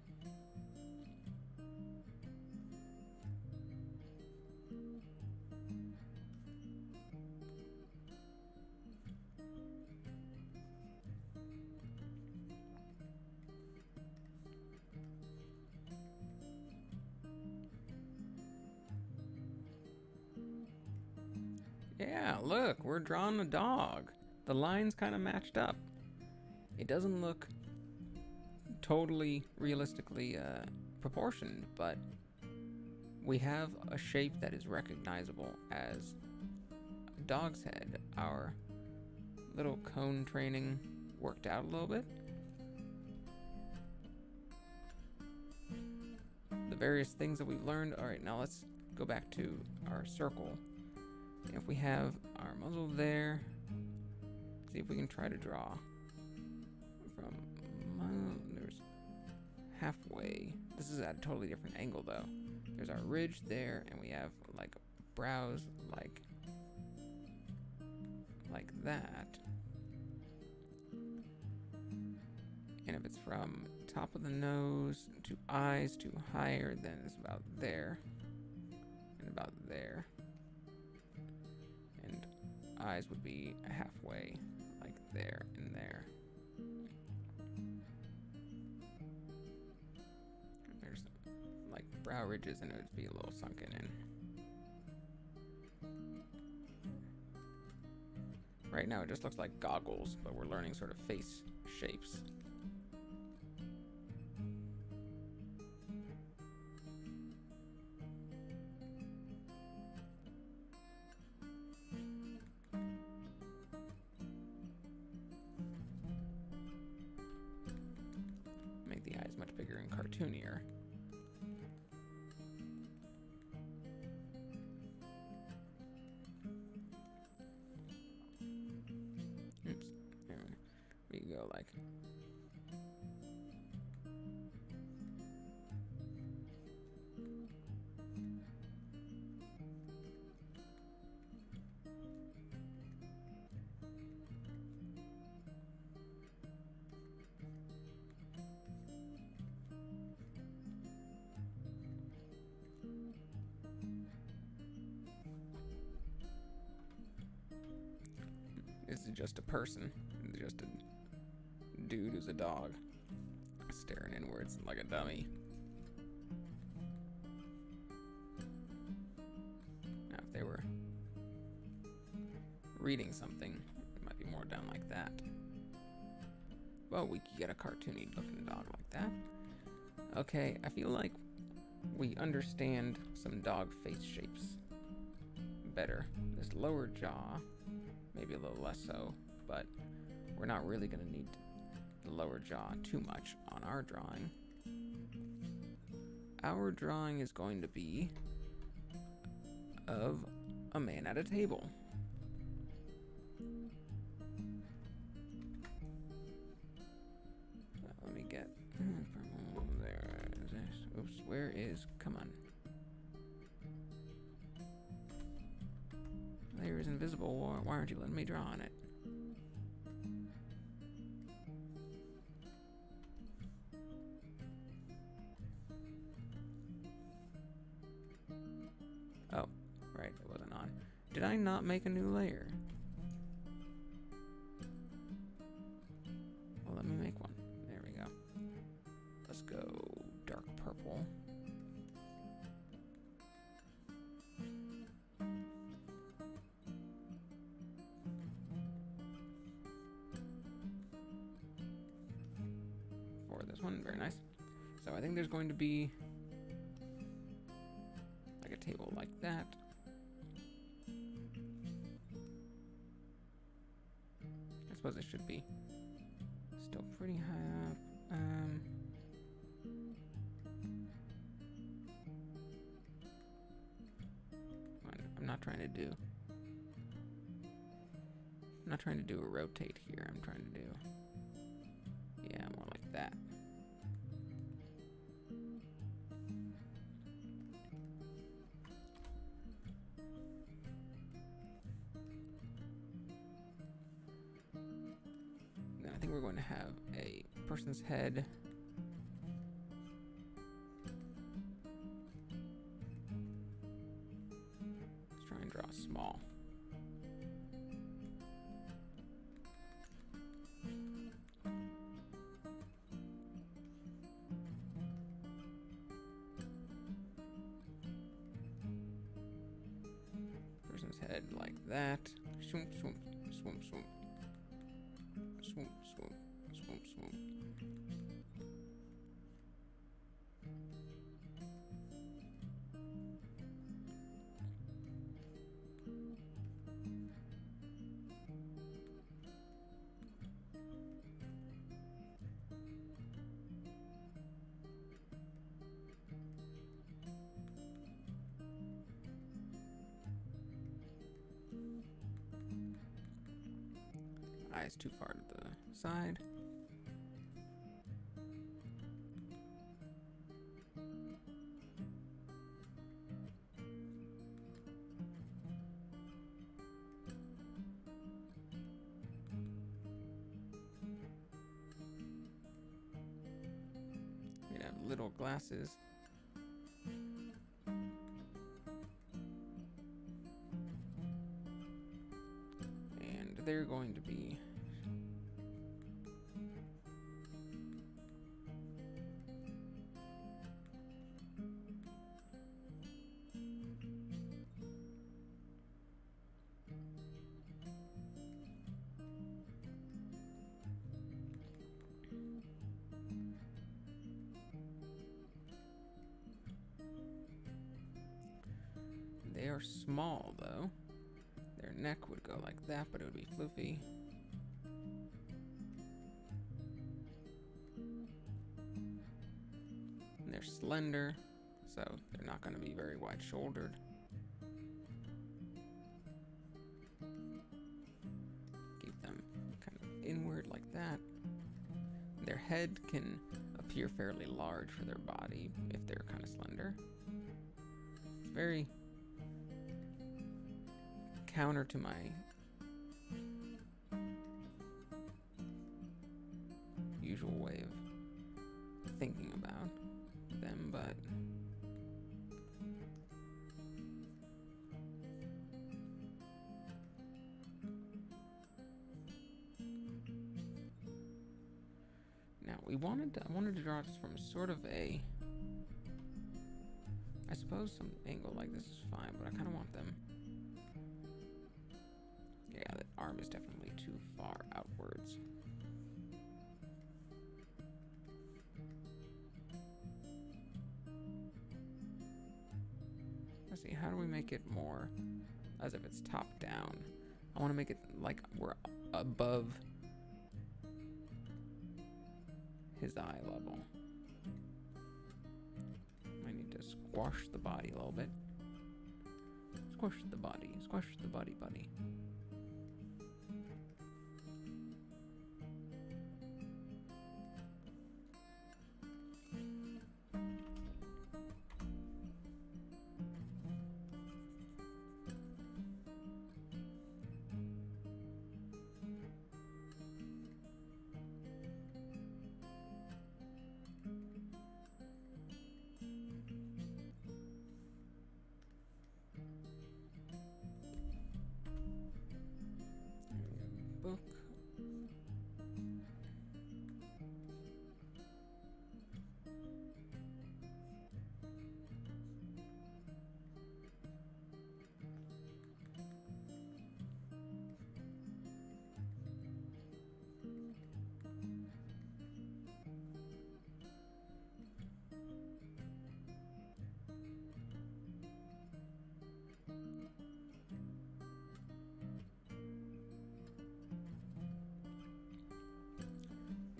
Yeah, look, we're drawing a dog. The lines kind of matched up. It doesn't look totally realistically proportioned, but we have a shape that is recognizable as a dog's head. Our little cone training worked out a little bit. various things that we've learned. All right, now let's go back to our circle. And if we have our muzzle there, see if we can try to draw from there's halfway. This is at a totally different angle though. There's our ridge there, and we have like brows like that. And if it's from top of the nose to eyes to higher, then it's about there and about there. And eyes would be halfway, like there and there. And there's like brow ridges, and it would be a little sunken in. Right now it just looks like goggles, but we're learning sort of face shapes. Make the eyes much bigger and cartoonier. Oops. There we go, like. This is just a person. Just a dude who's a dog. Staring inwards like a dummy. Now, if they were reading something, it might be more done like that. Well, we could get a cartoony looking dog like that. Okay, I feel like we understand some dog face shapes better. This lower jaw, maybe a little less so, but we're not really going to need the lower jaw too much on our drawing. Our drawing is going to be of a man at a table. Let me get there. Oops, where is? Come on. Layer is invisible. Why aren't you letting me draw on it? Oh, right, it wasn't on. Did I not make a new layer? Well, let me make one. There we go. Let's go dark purple. For this one, very nice. So I think there's going to be like a table like that. I suppose it should be still pretty high up. I'm not trying to do a rotate here. I'm trying to do, yeah, more like that. Then I think we're going to have a person's head. Let's try and draw small. Person's head like that. Swoop, swoop, swoop, swoop. Swoop, swoop, swoop, swoop. eyes too far to the side. We'd have little glasses. And they're going to be they are small though. Their neck would go like that, but it would be floofy. And they're slender, so they're not going to be very wide-shouldered. Keep them kind of inward like that. Their head can appear fairly large for their body if they're kind of slender. It's very counter to my usual way of thinking about them, but now I wanted to draw this from sort of a, I suppose some angle like this is fine, but I kind of want them. Yeah, the arm is definitely too far outwards. Let's see, how do we make it more as if it's top down? I want to make it like we're above his eye level. I need to squash the body a little bit. Squash the body, buddy. Book.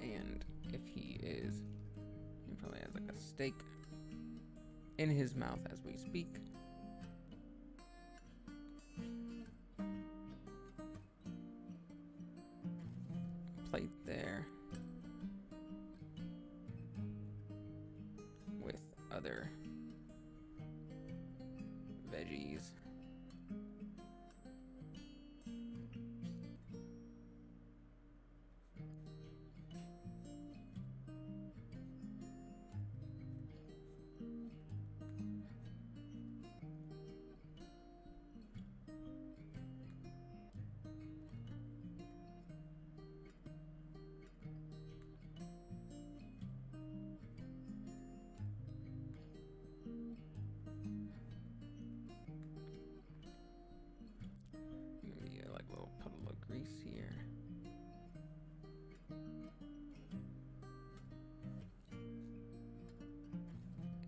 And if he probably has like a steak in his mouth as we speak. Plate there with other veggies. Grease here.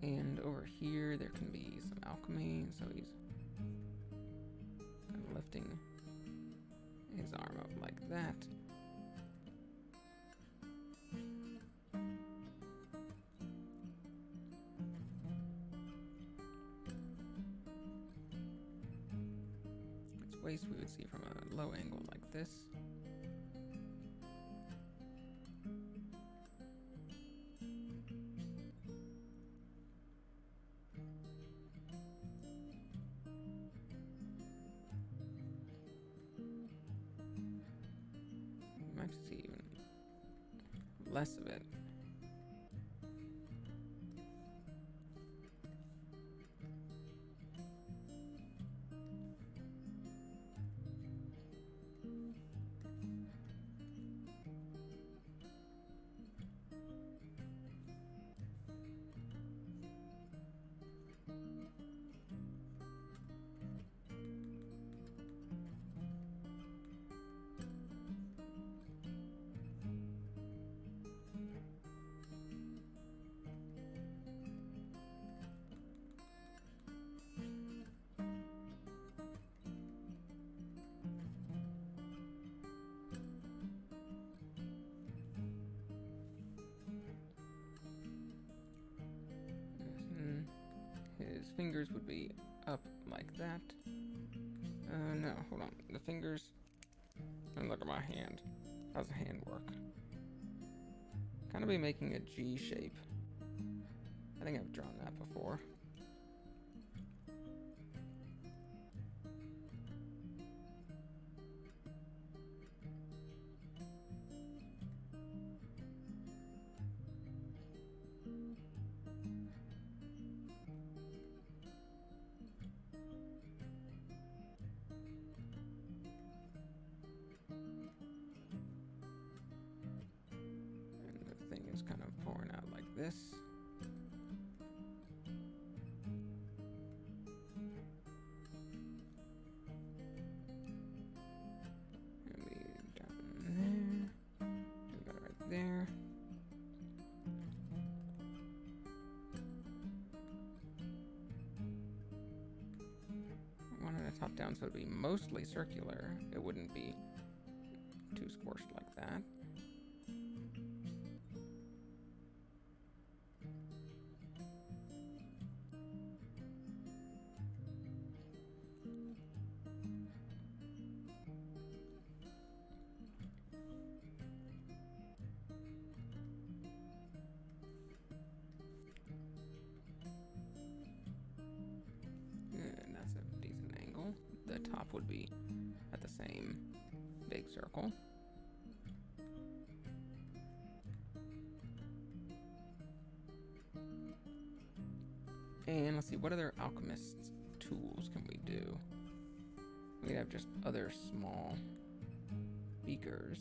And over here there can be some alchemy, so he's kind of lifting his arm up like that. His waist we would see from a low angle like this. sometimes to see even less of it. His fingers would be up like that. No, hold on. The fingers... And look at my hand. How's the hand work? Kind of be making a G shape. I think I've drawn that before. Is kind of pouring out like this. And we down there. We got it right there. Wanted a top down so it'd be mostly circular. It wouldn't be too squished like that. The top would be at the same big circle. And let's see, what other alchemist's tools can we do? We have just other small beakers.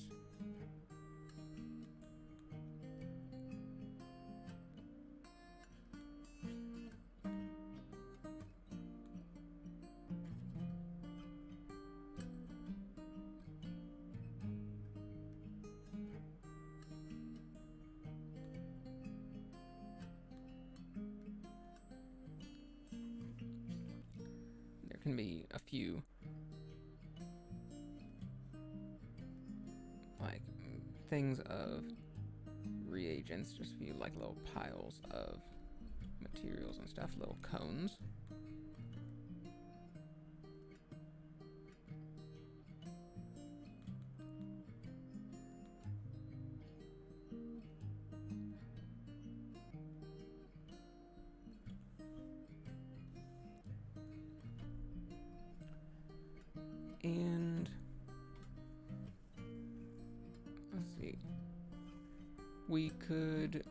Can be a few like things of reagents, just a few like little piles of materials and stuff, little cones. And let's see, we could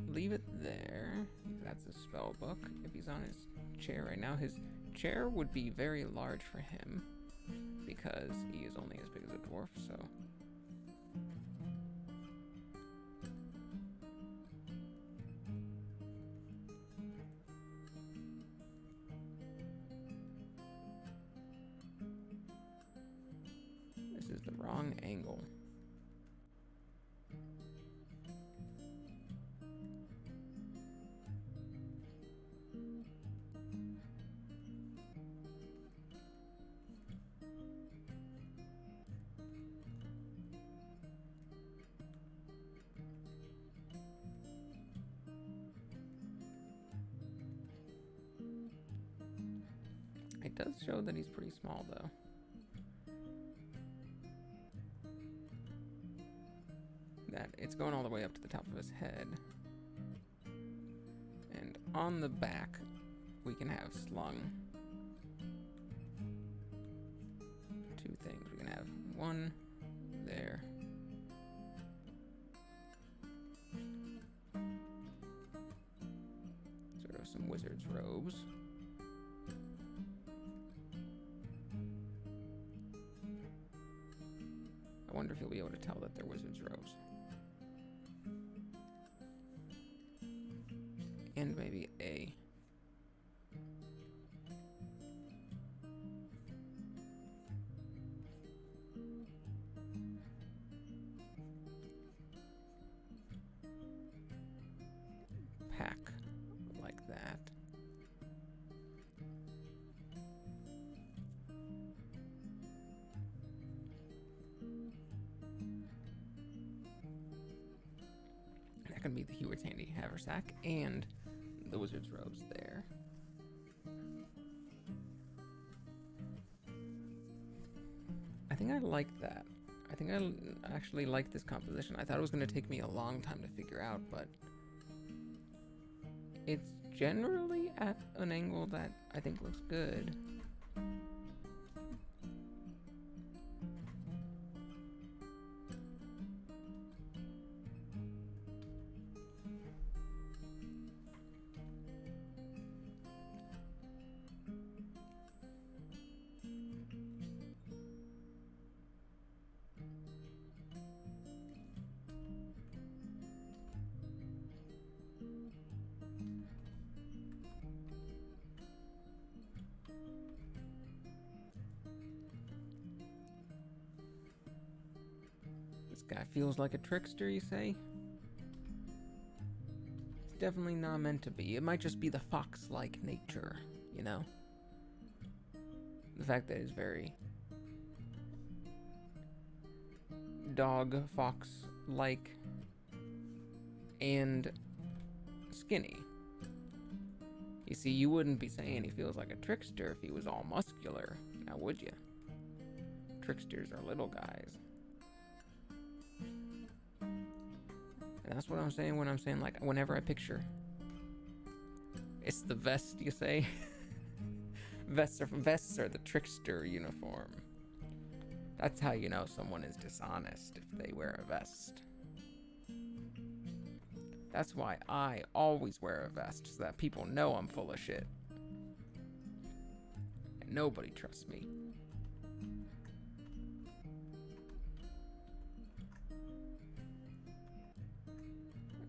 leave it there. That's a spell book. If he's on his chair right now, his chair would be very large for him because he is only as big as a dwarf, so. This is the wrong angle. It does show that he's pretty small, though. That it's going all the way up to the top of his head. And on the back, we can have slung two things. We can have one there are some wizard's robes. I wonder if you'll be able to tell that they're wizard's robes. And maybe a... pack like that. That can be the Hewitt's Handy Haversack and the wizard's robes there. I think I like that. I think I actually like this composition. I thought it was going to take me a long time to figure out, but it's generally at an angle that I think looks good. This guy feels like a trickster, you say? It's definitely not meant to be. It might just be the fox-like nature, you know? The fact that he's very dog, fox-like, and skinny. You see, you wouldn't be saying he feels like a trickster if he was all muscular, now would you? Tricksters are little guys. And that's what I'm saying when I'm saying, like, whenever I picture. It's the vest, you say? Vests are the trickster uniform. That's how you know someone is dishonest, if they wear a vest. That's why I always wear a vest, so that people know I'm full of shit. And nobody trusts me.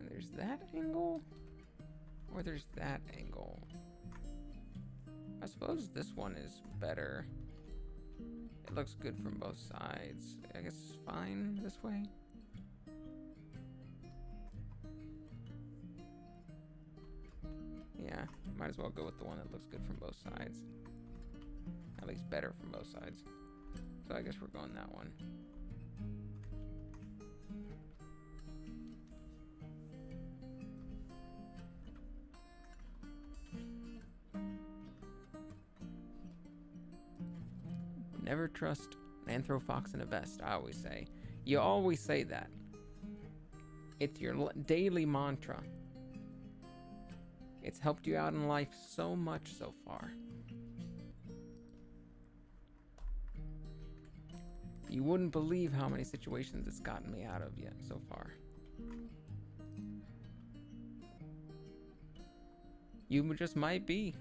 There's that angle, or there's that angle. I suppose this one is better. It looks good from both sides. I guess it's fine this way. Yeah, might as well go with the one that looks good from both sides. At least better from both sides. So I guess we're going that one. Never trust an anthrofox in a vest, I always say. You always say that. It's your daily mantra. It's helped you out in life so much so far. You wouldn't believe how many situations it's gotten me out of yet so far. You just might be.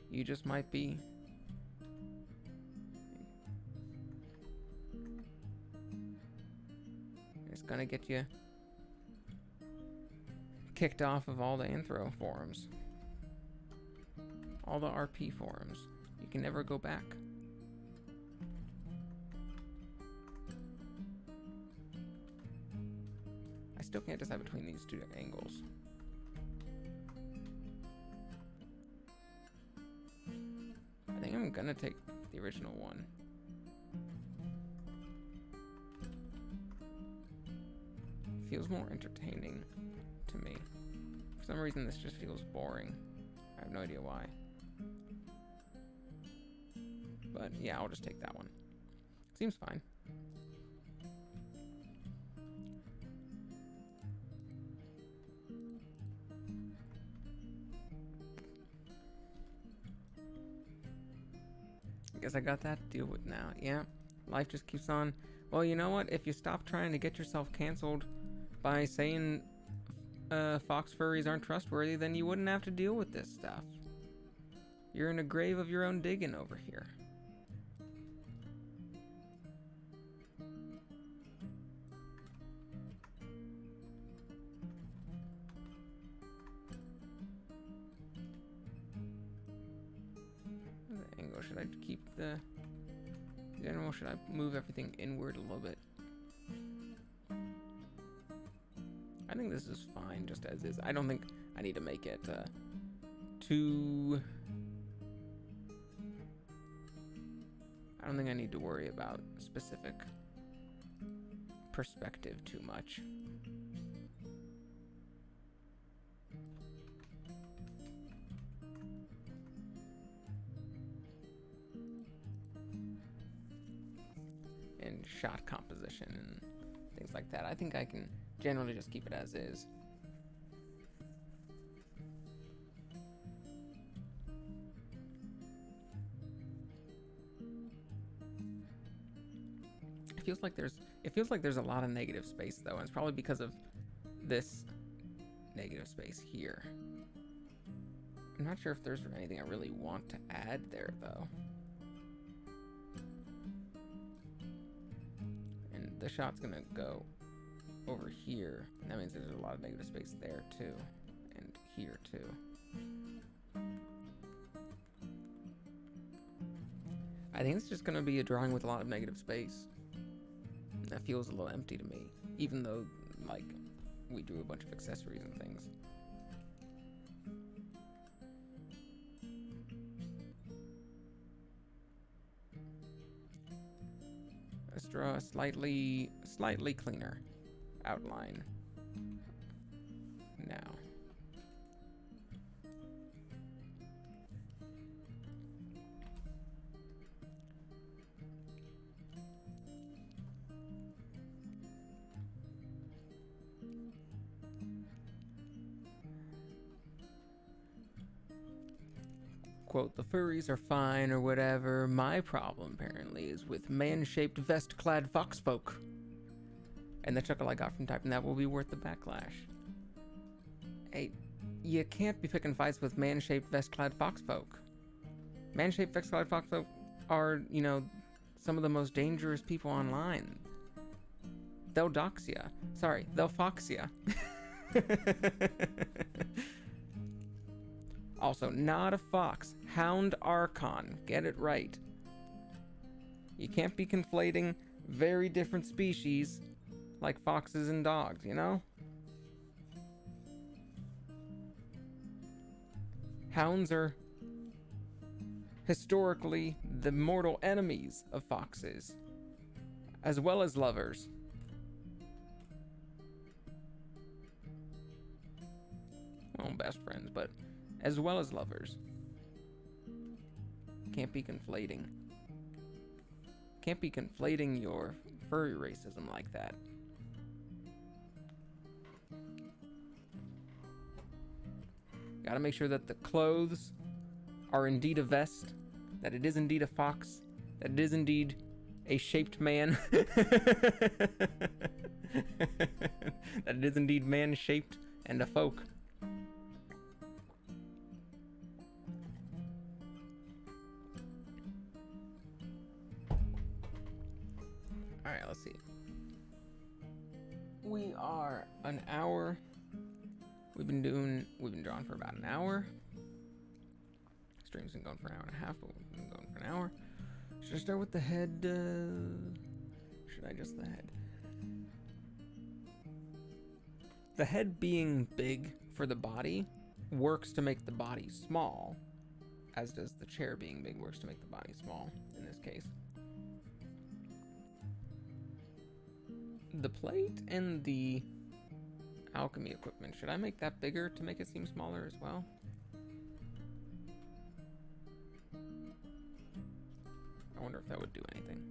You just might be. It's gonna get you kicked off of all the Anthro forums. All the RP forums. You can never go back. I still can't decide between these two angles. I think I'm gonna take the original one. Feels more entertaining to me. For some reason this just feels boring. I have no idea why. But yeah, I'll just take that one. Seems fine. Guess I got that to deal with now. Yeah, life just keeps on. Well, you know what? If you stop trying to get yourself canceled by saying fox furries aren't trustworthy, then you wouldn't have to deal with this stuff. You're in a grave of your own digging over here. The angle, should I keep the general? Should I move everything inward a little bit? I think this is fine just as is. I don't think I need to make it too... I don't think I need to worry about specific perspective too much. And shot composition and things like that. I think I can generally just keep it as is. It feels like there's a lot of negative space though, and it's probably because of this negative space here. I'm not sure if there's anything I really want to add there though. And the shot's gonna go over here, and that means there's a lot of negative space there too, and here too. I think it's just gonna be a drawing with a lot of negative space. That feels a little empty to me, even though, like, we drew a bunch of accessories and things. Let's draw a slightly cleaner outline now. Quote, the furries are fine or whatever. My problem, apparently, is with man-shaped vest-clad foxfolk. And the chuckle I got from typing that will be worth the backlash. Hey, you can't be picking fights with man-shaped vest-clad foxfolk. Man-shaped vest-clad foxfolk are, you know, some of the most dangerous people online. They'll dox ya. Sorry, they'll fox ya. Also, not a fox. Hound Archon. Get it right. You can't be conflating very different species like foxes and dogs, you know? Hounds are historically the mortal enemies of foxes, as well as lovers. Well, best friends, but as well as lovers. Can't be conflating. Can't be conflating your furry racism like that. Gotta make sure that the clothes are indeed a vest, that it is indeed a fox, that it is indeed a shaped man, that it is indeed man-shaped and a folk. Alright, let's see. We are an hour. We've been drawing for about an hour. Stream's been going for an hour and a half, but we've been going for an hour. Should I start with the head? Should I just the head? The head being big for the body works to make the body small, as does the chair being big works to make the body small in this case. The plate and the alchemy equipment, should I make that bigger to make it seem smaller as well? I wonder if that would do anything.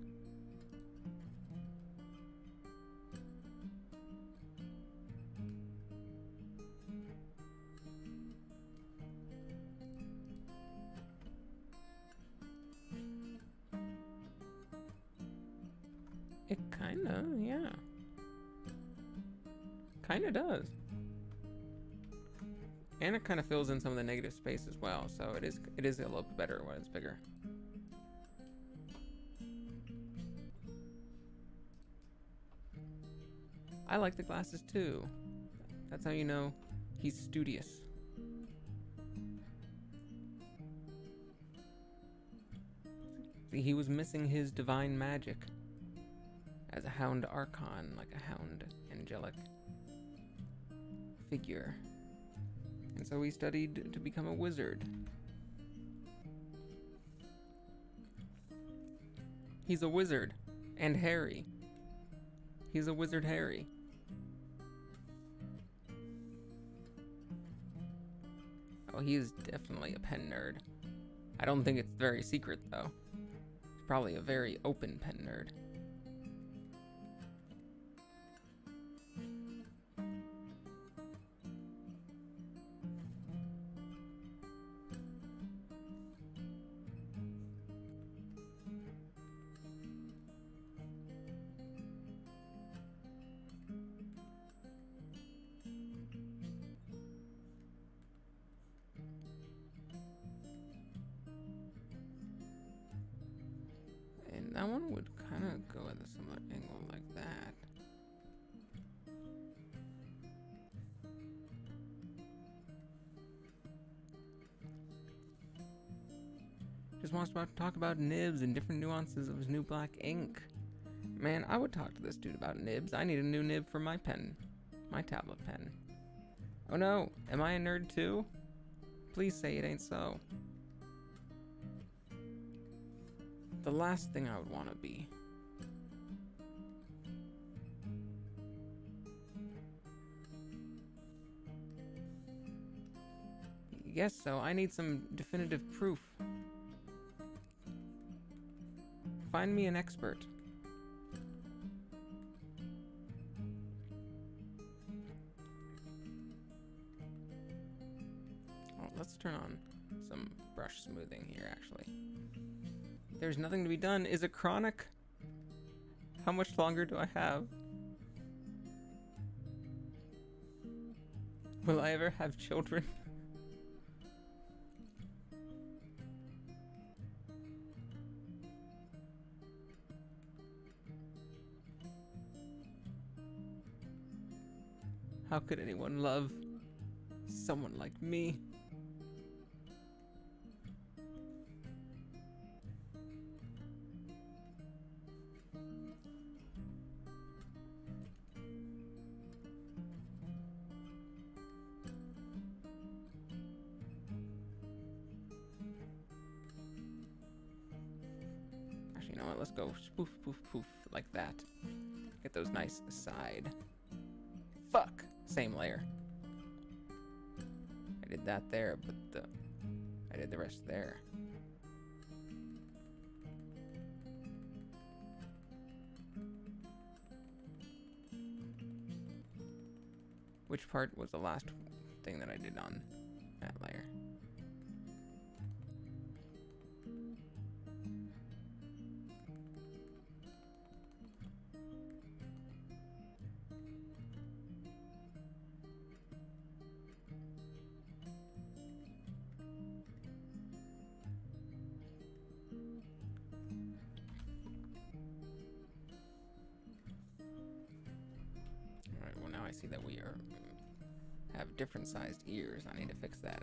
It kinda, yeah. kind of does. And it kind of fills in some of the negative space as well, so it is a little bit better when it's bigger. I like the glasses too. That's how you know he's studious. See, he was missing his divine magic as a Hound Archon, like a hound angelic figure. And so he studied to become a wizard. He's a wizard. And Harry. He's a wizard Harry. Oh, he is definitely a pen nerd. I don't think it's very secret, though. He's probably a very open pen nerd. That one would kind of go at a similar angle like that. Just wants to talk about nibs and different nuances of his new black ink. Man, I would talk to this dude about nibs. I need a new nib for my pen. My tablet pen. Oh no, am I a nerd too? Please say it ain't so. The last thing I would want to be. Yes, so I need some definitive proof. Find me an expert. Oh, let's turn on some brush smoothing here, actually. There's nothing to be done. Is it chronic? How much longer do I have? Will I ever have children? How could anyone love someone like me? You know what, let's go spoof, poof, poof, like that. Get those nice side. Fuck! Same layer. I did that there, but I did the rest there. Which part was the last thing that I did on that layer? I see that we have different sized ears. I need to fix that.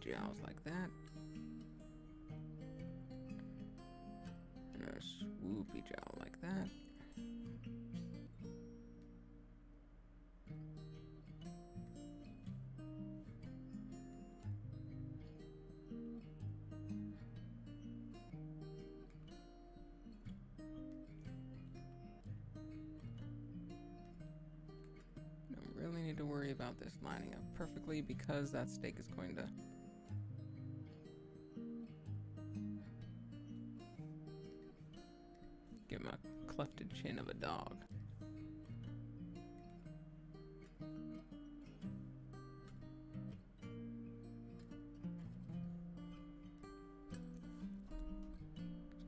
jowls like that. And a swoopy jowl like that. Really need to worry about this lining up perfectly because that steak is going to give him a clefted chin of a dog.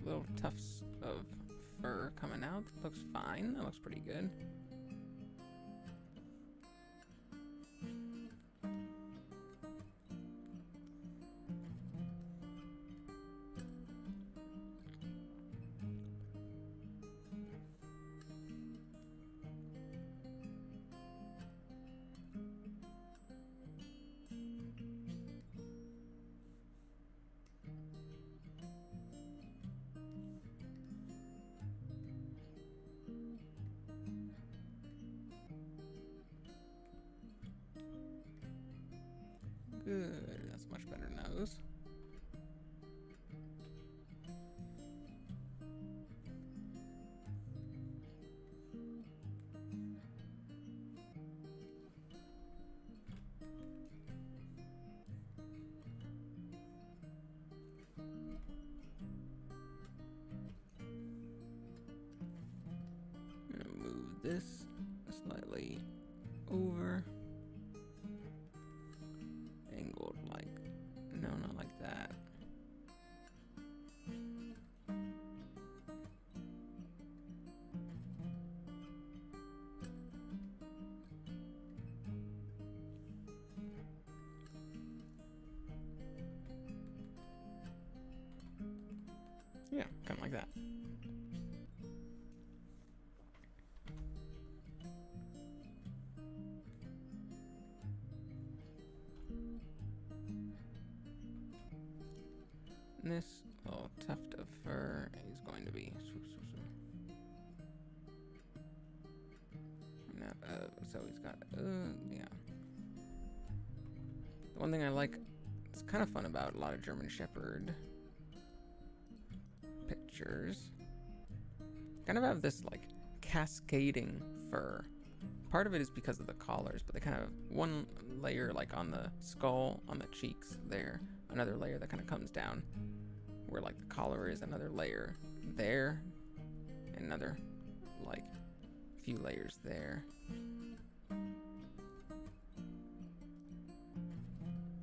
Little tufts of fur coming out. That looks fine. That looks pretty good. Good, that's much better nose. I'm gonna move this slightly over. Angled like, no, not like that. Yeah, kind of like that. This little tuft of fur is going to be so he's got yeah. The one thing I like, it's kind of fun about a lot of German Shepherd pictures, kind of have this like cascading fur. Part of it is because of the collars, but they kind of one layer like on the skull, on the cheeks there, another layer that kind of comes down where like the collar is, another layer there, and another like few layers there.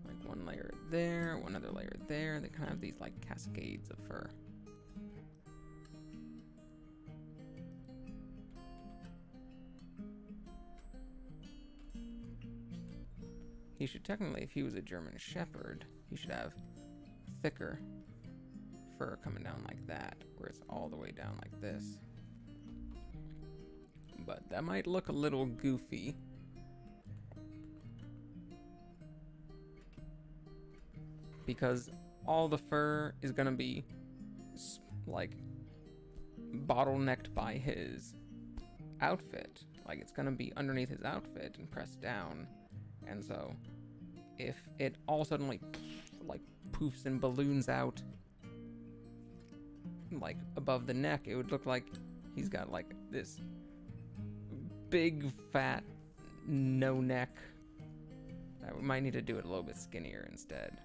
Like one layer there, one other layer there. They kind of have these like cascades of fur. He should technically, if he was a German Shepherd, he should have thicker fur coming down like that, where it's all the way down like this. But that might look a little goofy. Because all the fur is gonna be like bottlenecked by his outfit. Like it's gonna be underneath his outfit and pressed down. And so if it all suddenly like poofs and balloons out like above the neck, it would look like he's got like this big fat no neck. We might need to do it a little bit skinnier instead.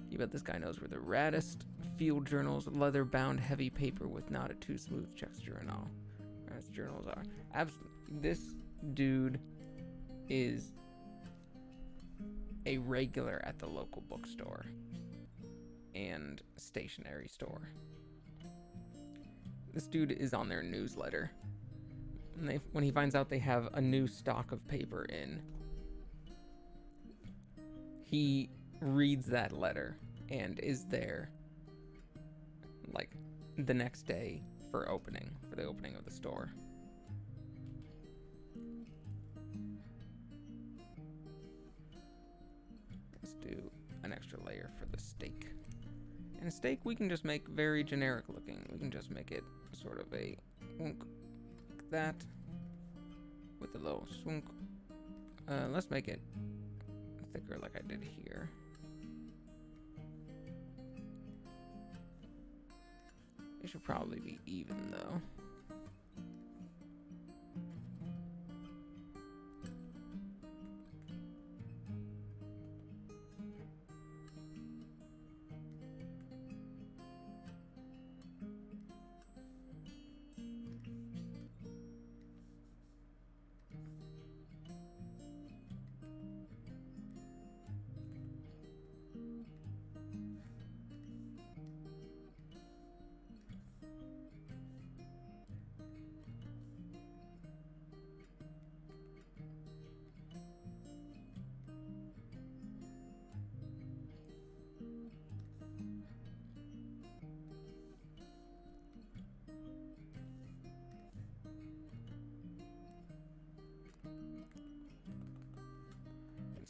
You bet this guy knows where the raddest field journals, leather bound heavy paper with not a too smooth texture and all. As journals are. This dude is a regular at the local bookstore and stationery store. This dude is on their newsletter. And when he finds out they have a new stock of paper in, he reads that letter and is there like the next day for the opening of the store. Let's do an extra layer for the steak. And a steak we can just make very generic looking. We can just make it sort of a wonk like that with a little swunk. Let's make it thicker like I did here. It should probably be even though.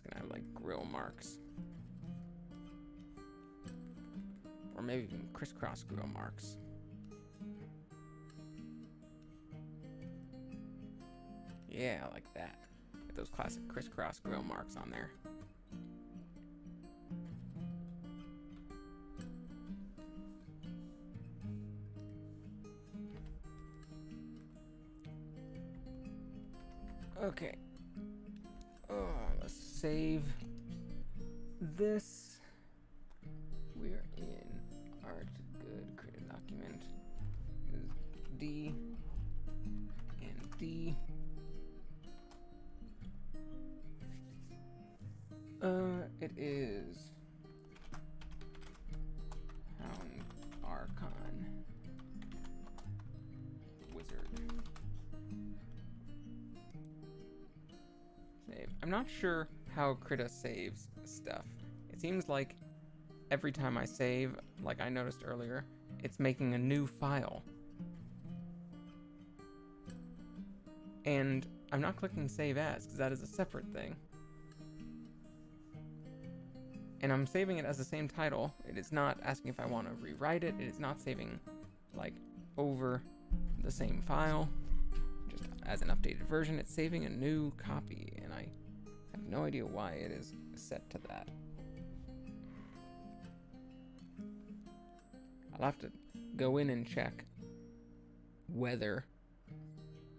Gonna have like grill marks, or maybe even crisscross grill marks. Yeah, I like that. Get those classic crisscross grill marks on there. Okay. Let's save this. We're in art. Good. Create a document. Is D and D. It is Hound Archon Wizard. Save. I'm not sure how Krita saves stuff. It seems like every time I save, like I noticed earlier, it's making a new file. And I'm not clicking save as, because that is a separate thing. And I'm saving it as the same title. It is not asking if I want to rewrite it. It is not saving like over the same file, just as an updated version. It's saving a new copy, and I have no idea why it is set to that. I'll have to go in and check whether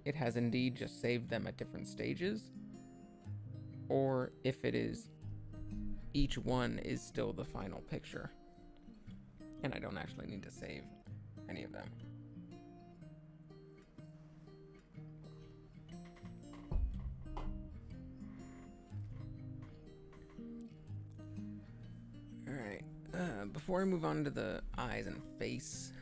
it has indeed just saved them at different stages, or if it is each one is still the final picture, and I don't actually need to save any of them. Alright, before I move on to the eyes and face,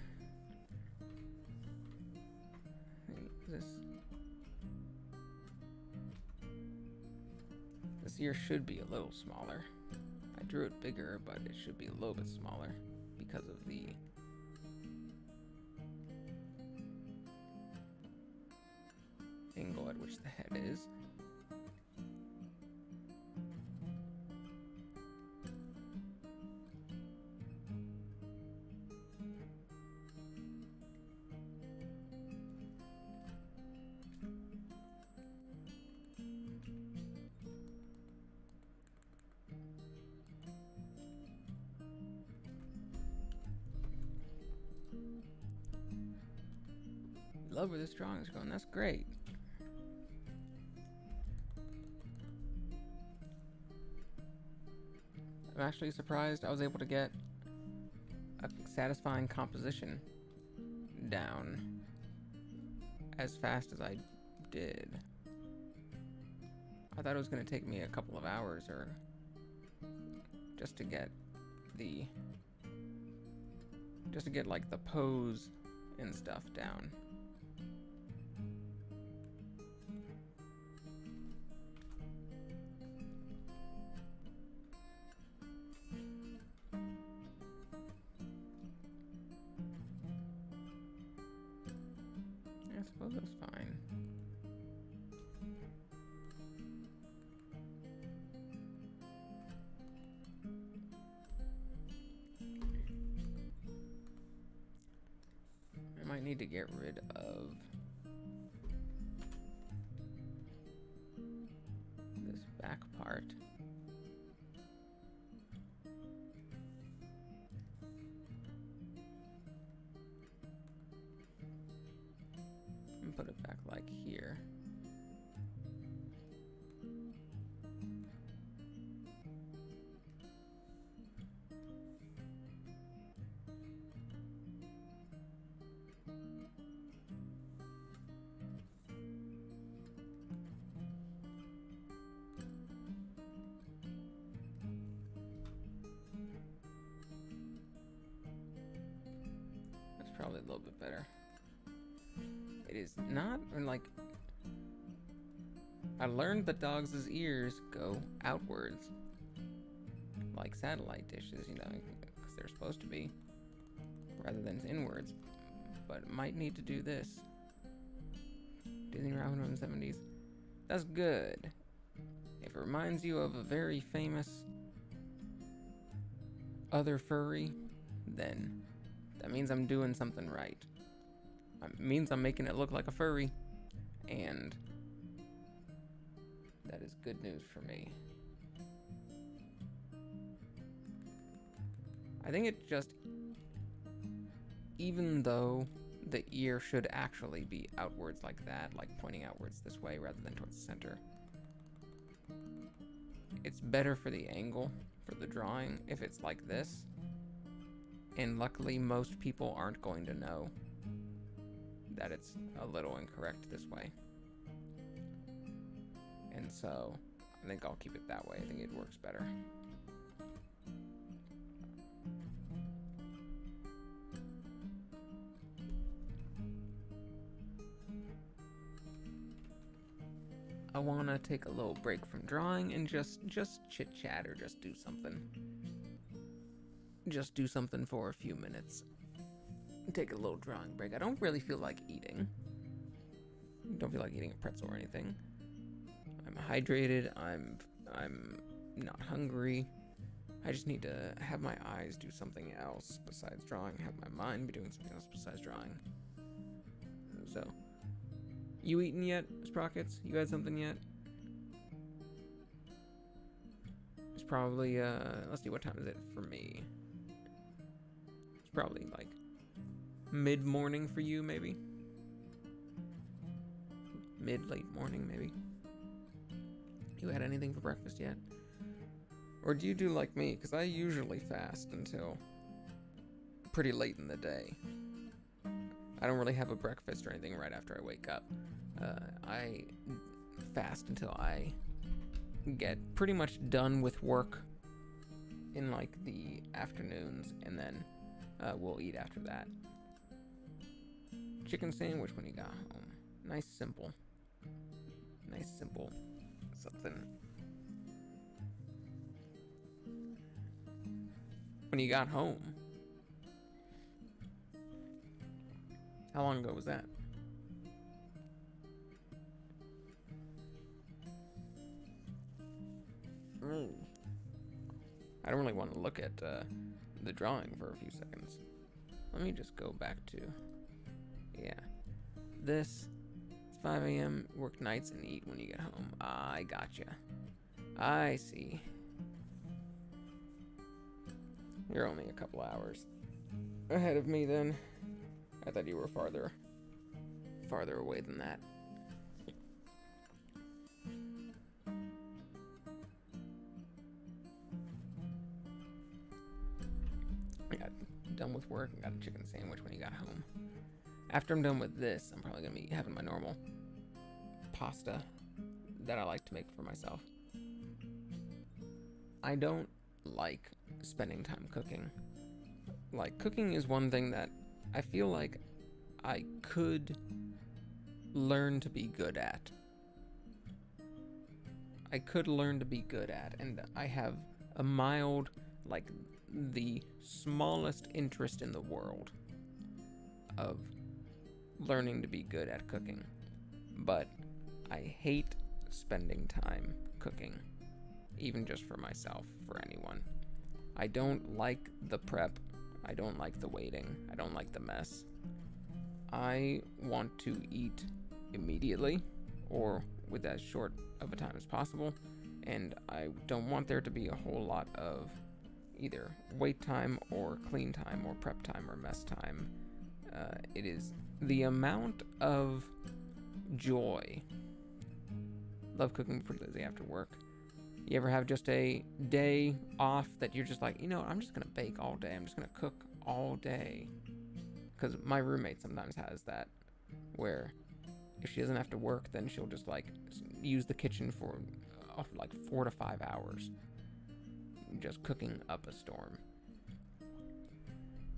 this ear should be a little smaller. I drew it bigger, but it should be a little bit smaller because of the angle at which the head is. Love where this drawing is going. That's great. I'm actually surprised I was able to get a satisfying composition down as fast as I did. I thought it was going to take me a couple of hours or just to get like the pose and stuff down. I suppose it's fine. need to get rid of this back part. And put it back like here. Probably a little bit better. It is not like I learned that dogs' ears go outwards like satellite dishes, you know, because they're supposed to be, rather than inwards. But it might need to do this. Disney Robin from the 70s. That's good. If it reminds you of a very famous other furry, then that means I'm doing something right. It means I'm making it look like a furry, and that is good news for me. I think it just, even though the ear should actually be outwards like that, like pointing outwards this way rather than towards the center, it's better for the angle, for the drawing, if it's like this. And luckily, most people aren't going to know that it's a little incorrect this way. And so, I think I'll keep it that way. I think it works better. I want to take a little break from drawing and just chit-chat or just do something. Just do something for a few minutes. Take a little drawing break. I don't really feel like eating. Don't feel like eating a pretzel or anything. I'm hydrated. I'm not hungry. I just need to have my eyes do something else besides drawing. Have my mind be doing something else besides drawing. So, you eaten yet, Sprockets? You had something yet? It's probably let's see, what time is it for me? Probably like mid-morning for you, maybe. Mid-late morning, maybe. You had anything for breakfast yet? Or do you do like me? Because I usually fast until pretty late in the day. I don't really have a breakfast or anything right after I wake up. I fast until I get pretty much done with work in like the afternoons, and then we'll eat after that. Chicken sandwich when you got home. Nice simple something. When you got home. How long ago was that? I don't really want to look at the drawing for a few seconds. Let me just go back to, yeah. This, it's 5 a.m., work nights and eat when you get home. I gotcha. I see. You're only a couple hours ahead of me then. I thought you were farther away than that. I got done with work and got a chicken sandwich when you got home. After I'm done with this, I'm probably gonna be having my normal pasta that I like to make for myself. I don't like spending time cooking. Like, cooking is one thing that I feel like I could learn to be good at. And I have a mild, like, the smallest interest in the world of learning to be good at cooking. But I hate spending time cooking, even just for myself, for anyone. I don't like the prep. I don't like the waiting. I don't like the mess. I want to eat immediately or with as short of a time as possible, and I don't want there to be a whole lot of either wait time or clean time or prep time or mess time. It is the amount of joy. Love cooking pretty lazy after work. You ever have just a day off that you're just like, I'm just gonna bake all day, I'm just gonna cook all day? Because my roommate sometimes has that, where if she doesn't have to work, then she'll just like use the kitchen for like 4 to 5 hours, just cooking up a storm.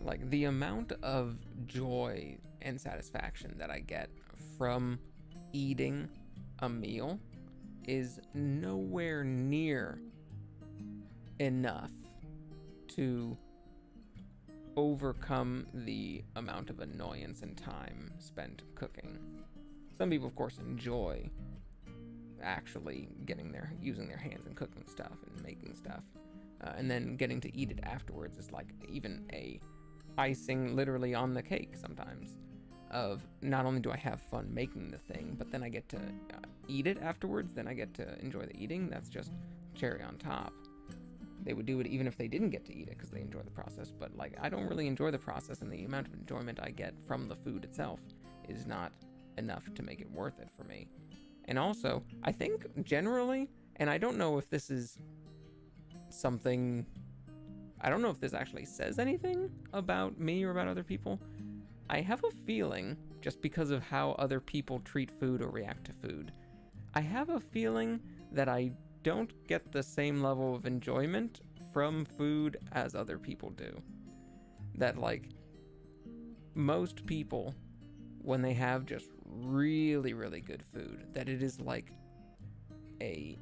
Like, the amount of joy and satisfaction that I get from eating a meal is nowhere near enough to overcome the amount of annoyance and time spent cooking. Some people, of course, enjoy actually using their hands and cooking stuff and making stuff. And then getting to eat it afterwards is like even a icing literally on the cake sometimes, of not only do I have fun making the thing, but then I get to eat it afterwards, then I get to enjoy the eating. That's just cherry on top. They would do it even if they didn't get to eat it because they enjoy the process, but like, I don't really enjoy the process, and the amount of enjoyment I get from the food itself is not enough to make it worth it for me. And also, I think generally, and I don't know if this is something, I don't know if this actually says anything about me or about other people. I have a feeling, just because of how other people treat food or react to food, I have a feeling that I don't get the same level of enjoyment from food as other people do. That, like, most people, when they have just really, really good food, that it is like a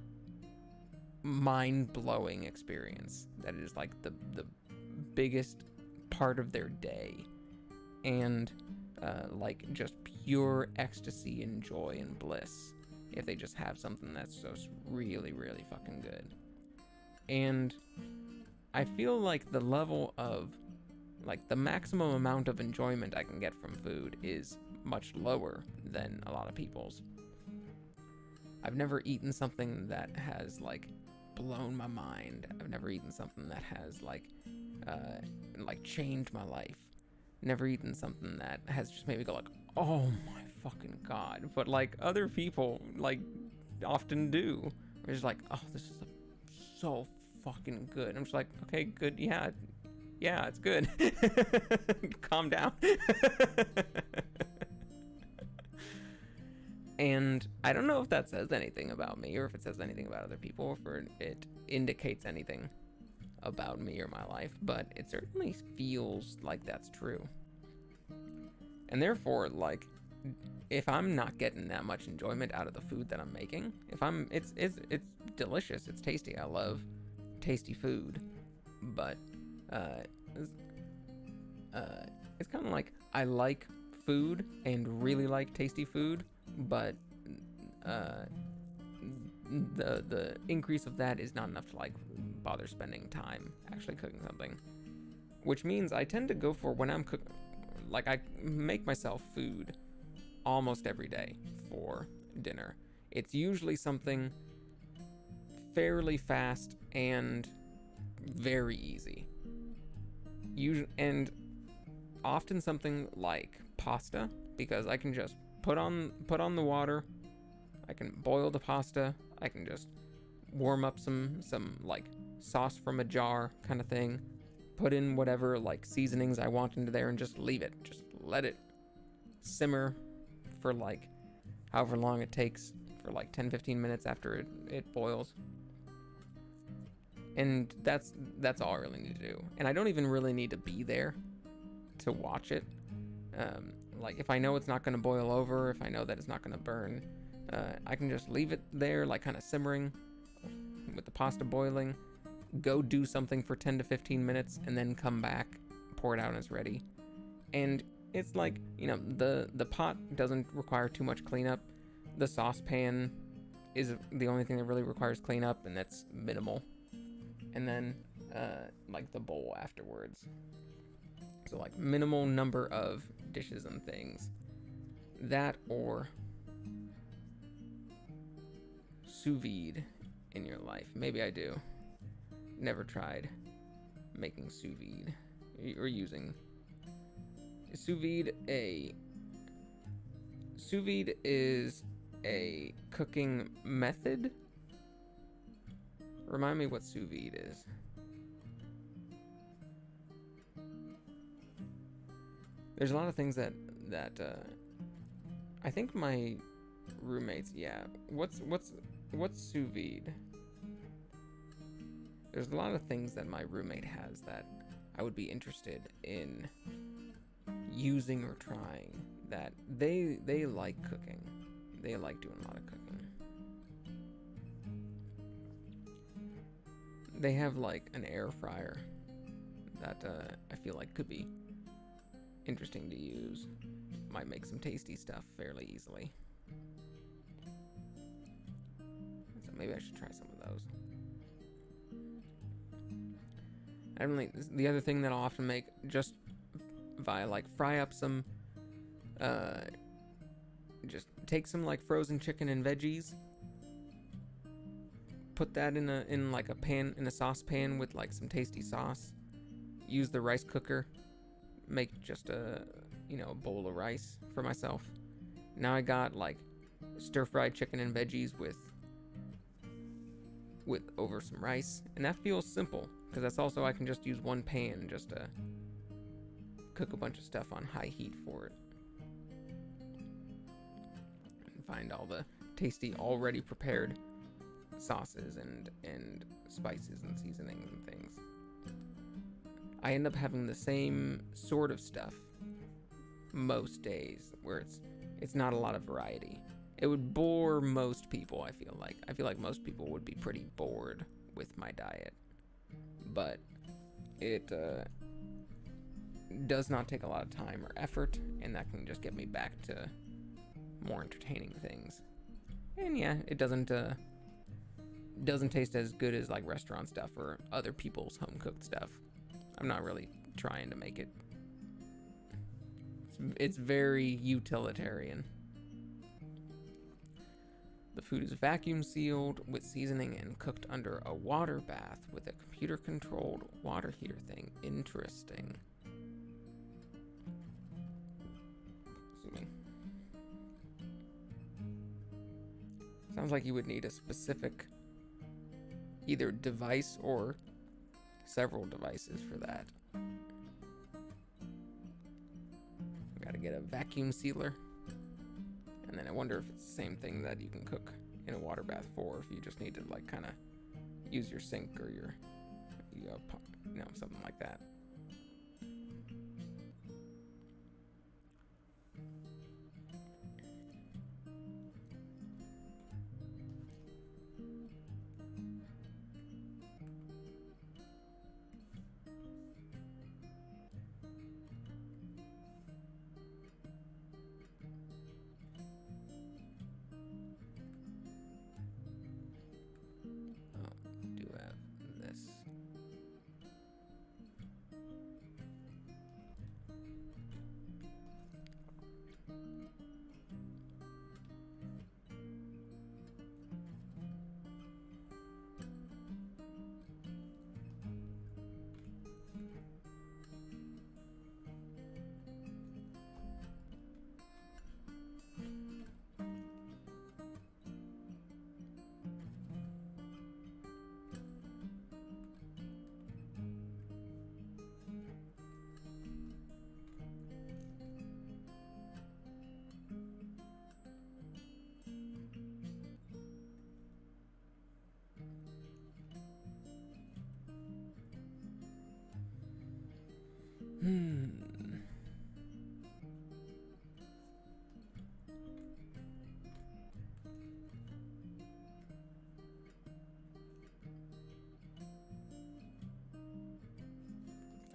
mind-blowing experience, that it is like the biggest part of their day, and like just pure ecstasy and joy and bliss if they just have something that's just really, really fucking good. And I feel like the level of, like, the maximum amount of enjoyment I can get from food is much lower than a lot of people's. I've never eaten something that has, like, blown my mind. I've never eaten something that has, like changed my life. Never eaten something that has just made me go like, oh my fucking god. But, like, other people, like, often do. They're just like, oh, this is so fucking good. I'm just like, okay, good, yeah, it's good. Calm down. And I don't know if that says anything about me, or if it says anything about other people, or if it indicates anything about me or my life, but it certainly feels like that's true. And therefore, like, if I'm not getting that much enjoyment out of the food that I'm making, it's delicious, it's tasty, I love tasty food, but it's kind of like, I like food and really like tasty food, but the increase of that is not enough to, like, bother spending time actually cooking something. Which means I tend to go for, when I'm cooking, like, I make myself food almost every day for dinner. It's usually something fairly fast and very easy. And often something like pasta, because I can just put on the water, I can boil the pasta, I can just warm up some like sauce from a jar kind of thing, put in whatever like seasonings I want into there, and just leave it, just let it simmer for like however long it takes, for like 10-15 minutes after it boils. And that's all I really need to do. And I don't even really need to be there to watch it. Like, if I know it's not going to boil over, if I know that it's not going to burn, I can just leave it there, like, kind of simmering with the pasta boiling, go do something for 10 to 15 minutes, and then come back, pour it out, and it's ready. And it's like, you know, the pot doesn't require too much cleanup. The saucepan is the only thing that really requires cleanup, and that's minimal. And then, like, the bowl afterwards. So, like, minimal number of dishes and things. That or sous vide in your life. Maybe I do. Never tried making sous vide or using. Sous vide is a cooking method. Remind me what sous vide is. There's a lot of things that I think my roommates, yeah. What's sous vide? There's a lot of things that my roommate has that I would be interested in using or trying. That they like cooking. They like doing a lot of cooking. They have like an air fryer that I feel like could be interesting to use. Might make some tasty stuff fairly easily. So maybe I should try some of those. The other thing that I'll often make just via like fry up some just take some like frozen chicken and veggies, put that in like a pan, in a saucepan with like some tasty sauce, use the rice cooker, make just a bowl of rice for myself. Now I got like stir-fried chicken and veggies with over some rice, and that feels simple because that's also I can just use one pan just to cook a bunch of stuff on high heat for it. And find all the tasty already prepared sauces and spices and seasonings and things. I end up having the same sort of stuff most days where it's not a lot of variety. It would bore most people, I feel like. I feel like most people would be pretty bored with my diet. But it does not take a lot of time or effort, and that can just get me back to more entertaining things. And yeah, it doesn't taste as good as like restaurant stuff or other people's home cooked stuff. I'm not really trying to make it. It's very utilitarian. The food is vacuum sealed with seasoning and cooked under a water bath with a computer controlled water heater thing. Interesting. Assuming. Sounds like you would need a specific either device or several devices for that. Gotta get a vacuum sealer. And then I wonder if it's the same thing that you can cook in a water bath for, if you just need to like kind of use your sink or your something like that.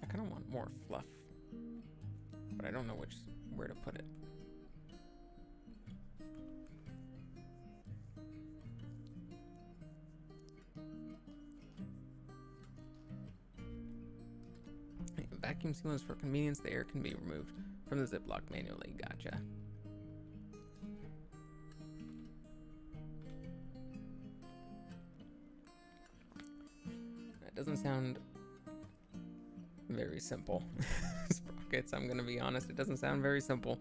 I kind of want more fluff, but I don't know where to put it. Vacuum sealers for convenience. The air can be removed from the Ziploc manually. Gotcha. doesn't sound very simple. Sprockets, I'm gonna be honest, it doesn't sound very simple.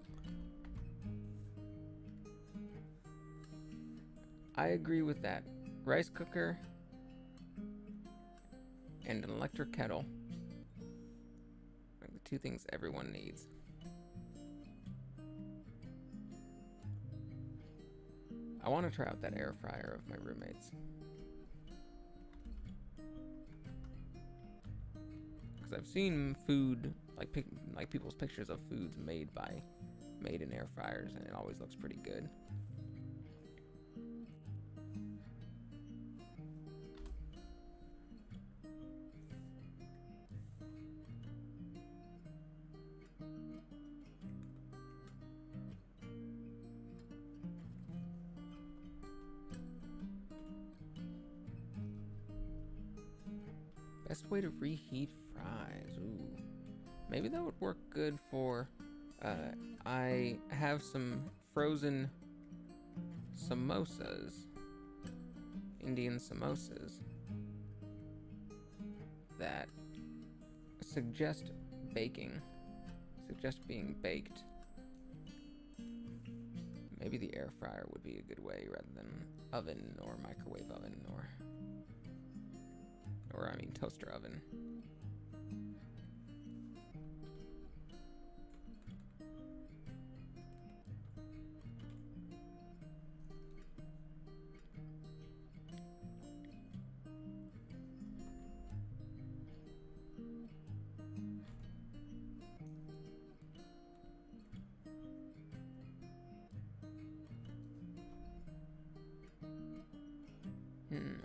I agree with that. Rice cooker and an electric kettle. Like the two things everyone needs. I want to try out that air fryer of my roommates. Because I've seen food, like people's pictures of foods made in air fryers, and it always looks pretty good. Best way to reheat fries. Ooh. Maybe that would work good for... I have some frozen samosas. Indian samosas. That suggest baking. Suggest being baked. Maybe the air fryer would be a good way rather than oven or microwave oven or I mean toaster oven.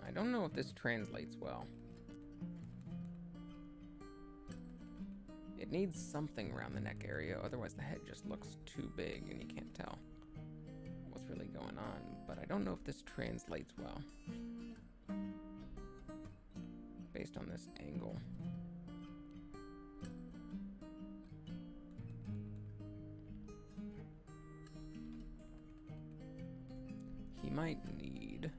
I don't know if this translates well. It needs something around the neck area, otherwise the head just looks too big and you can't tell what's really going on. But I don't know if this translates well based on this angle. He might need...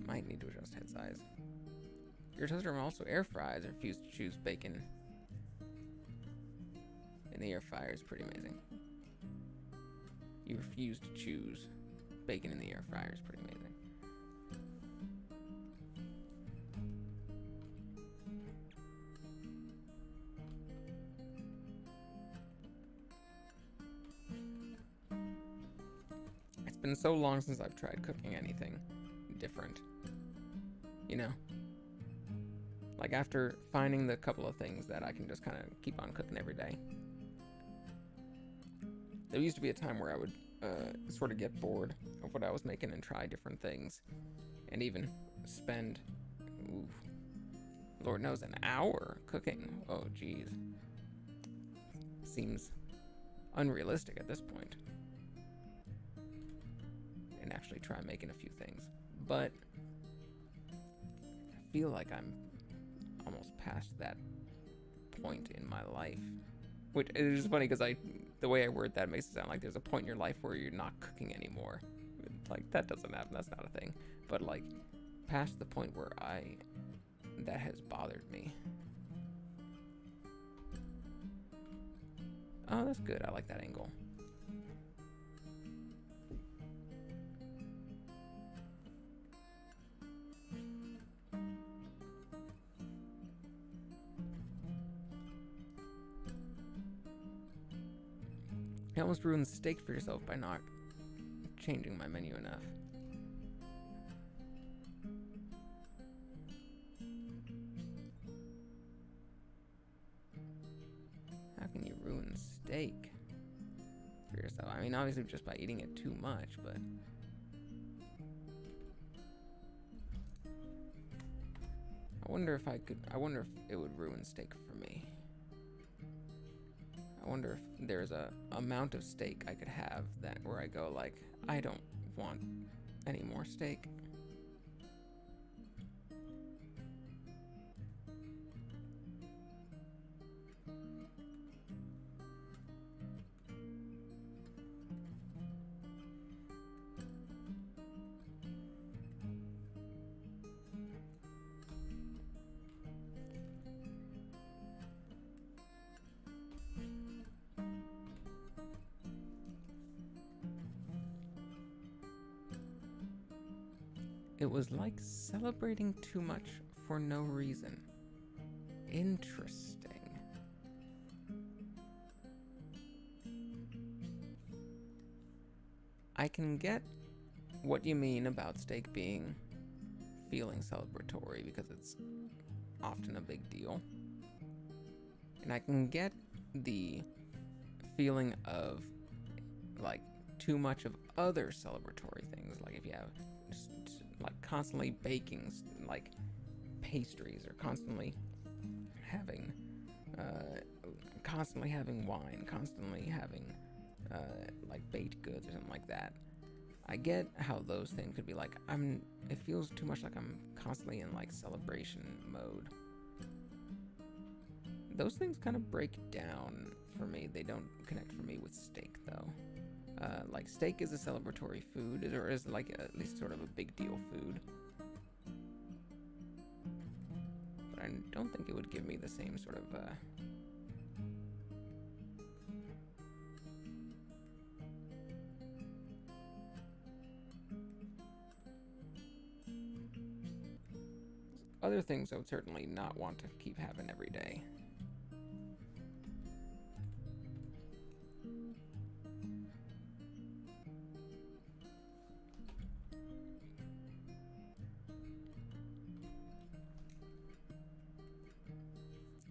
Might need to adjust head size. Your toaster also air fries. Refuse to choose bacon in the air fryer is pretty amazing. You refuse to choose bacon in the air fryer is pretty amazing. It's been so long since I've tried cooking anything different. You know? Like after finding the couple of things that I can just kind of keep on cooking every day. There used to be a time where I would sort of get bored of what I was making and try different things. And even spend, ooh, Lord knows, an hour cooking. Oh, geez. Seems unrealistic at this point. And actually try making a few things. But I feel like I'm almost past that point in my life. Which is funny because the way I word that makes it sound like there's a point in your life where you're not cooking anymore. Like, that doesn't happen. That's not a thing. But like, past the point where that has bothered me. Oh, that's good. I like that angle. I almost ruined steak for yourself by not changing my menu enough. How can you ruin steak for yourself? I mean, obviously just by eating it too much, but... I wonder if it would ruin steak for me. I wonder if there's a amount of steak I could have that where I go like, I don't want any more steak. It was like celebrating too much for no reason. Interesting. I can get what you mean about steak feeling celebratory because it's often a big deal. And I can get the feeling of like too much of other celebratory things, like if you have like constantly baking like pastries or constantly having wine, constantly having like baked goods or something like that. I get how those things could be like, it feels too much like I'm constantly in like celebration mode. Those things kind of break down for me. They don't connect for me with steak though. Like steak is a celebratory food, or is like at least sort of a big deal food. But I don't think it would give me the same sort of other things I would certainly not want to keep having every day.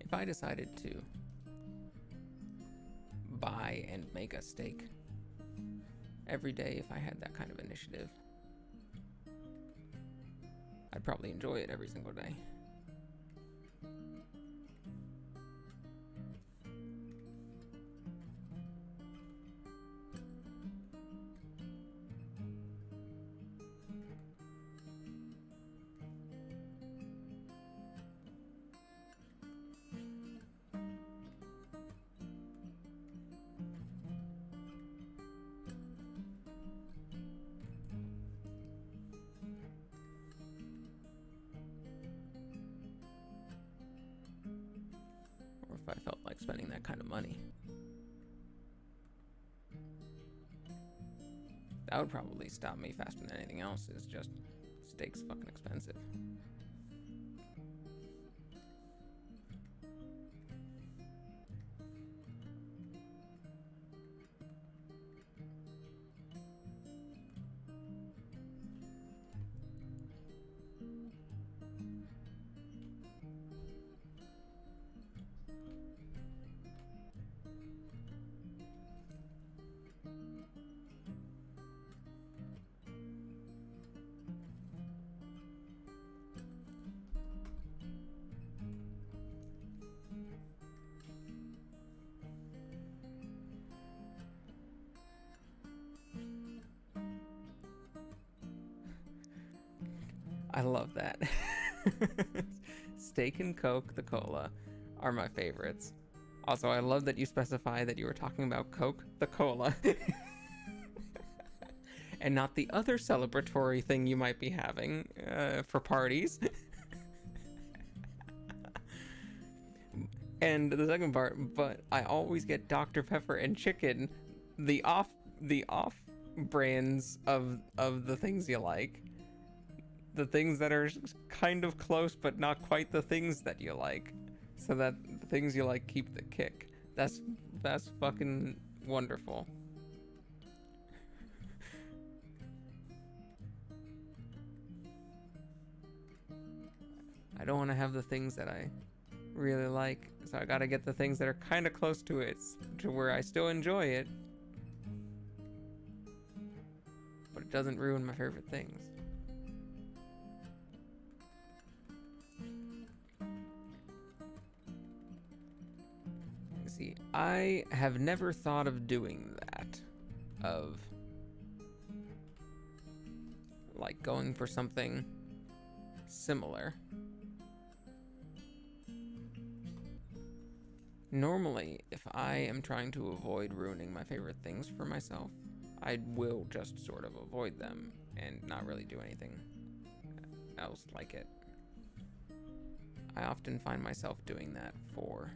If I decided to buy and make a steak every day, if I had that kind of initiative, I'd probably enjoy it every single day. If I felt like spending that kind of money. That would probably stop me faster than anything else, is just steak's fucking expensive. I love that. Steak and Coke, the cola, are my favorites. Also, I love that you specify that you were talking about Coke, the cola, and not the other celebratory thing you might be having for parties. And the second part, but I always get Dr. Pepper and chicken, the off brands of the things you like. The things that are kind of close but not quite the things that you like, so that the things you like keep the kick. That's fucking wonderful. I don't want to have the things that I really like, so I gotta get the things that are kind of close to it, to where I still enjoy it, but it doesn't ruin my favorite things. See, I have never thought of doing that, of like going for something similar. Normally, if I am trying to avoid ruining my favorite things for myself, I will just sort of avoid them and not really do anything else like it. I often find myself doing that for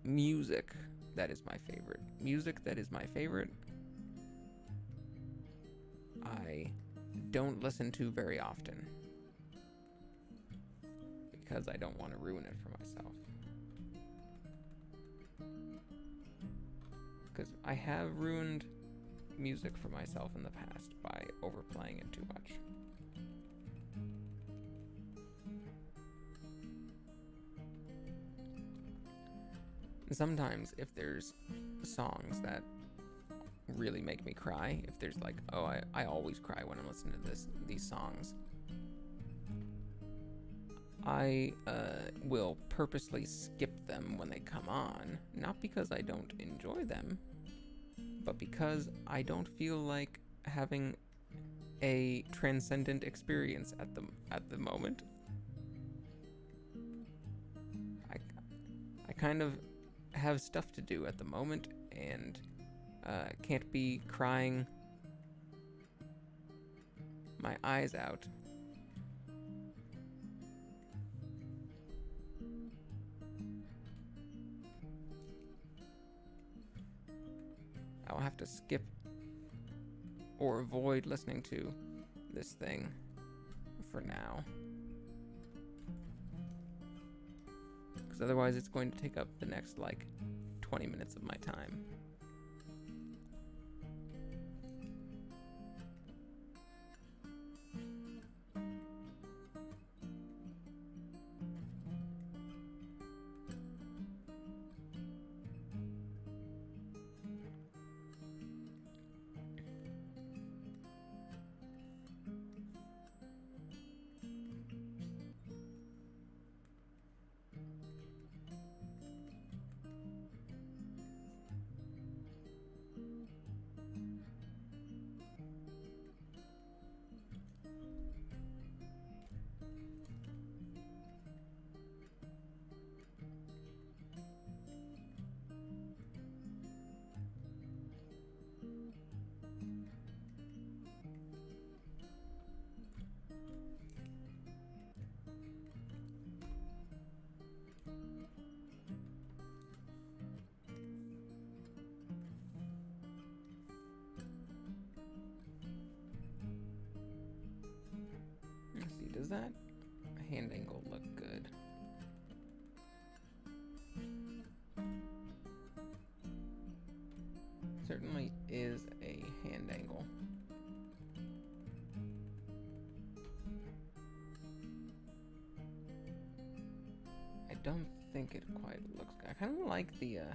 music that is my favorite. Music that is my favorite, I don't listen to very often because I don't want to ruin it for myself. Because I have ruined music for myself in the past by overplaying it too much. Sometimes if there's songs that really make me cry, if there's like, oh, I always cry when I'm listening to these songs, I will purposely skip them when they come on, not because I don't enjoy them, but because I don't feel like having a transcendent experience at the moment. I kind of have stuff to do at the moment and can't be crying my eyes out. I'll have to skip or avoid listening to this thing for now. Because otherwise it's going to take up the next, like, 20 minutes of my time. Does that hand angle look good? Certainly is a hand angle. I don't think it quite looks good. I kind of like the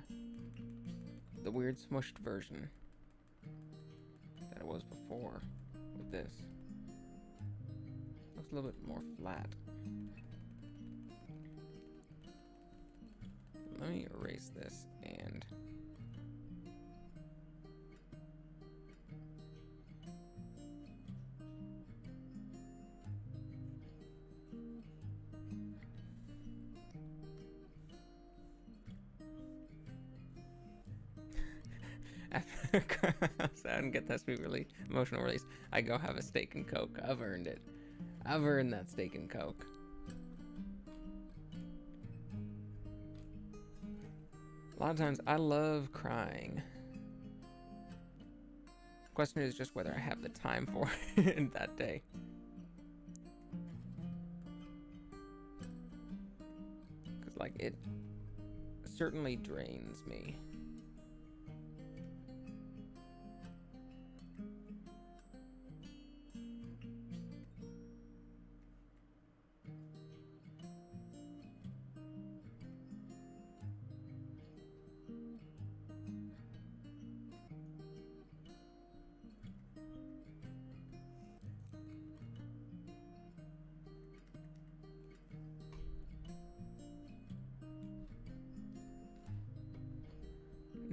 weird smushed version that it was before with this. Looks a little bit more flat. Let me erase this and after I don't get that sweet emotional release, I go have a steak and Coke. I've earned it. I've earned that steak and Coke. A lot of times I love crying. The question is just whether I have the time for it that day. Because, like, it certainly drains me.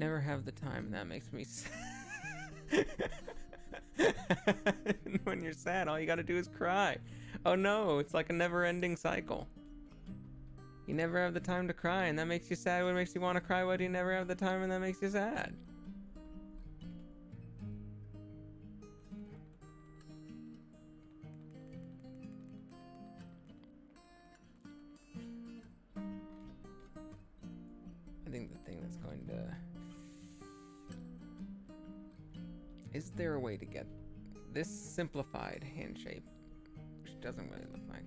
Never have the time, and that makes me sad. When you're sad, all you gotta do is cry. Oh no, it's like a never-ending cycle. You never have the time to cry, and that makes you sad. What makes you want to cry? Why do you never have the time, and that makes you sad? I think the thing that's going to... Is there a way to get this simplified hand shape, which doesn't really look like?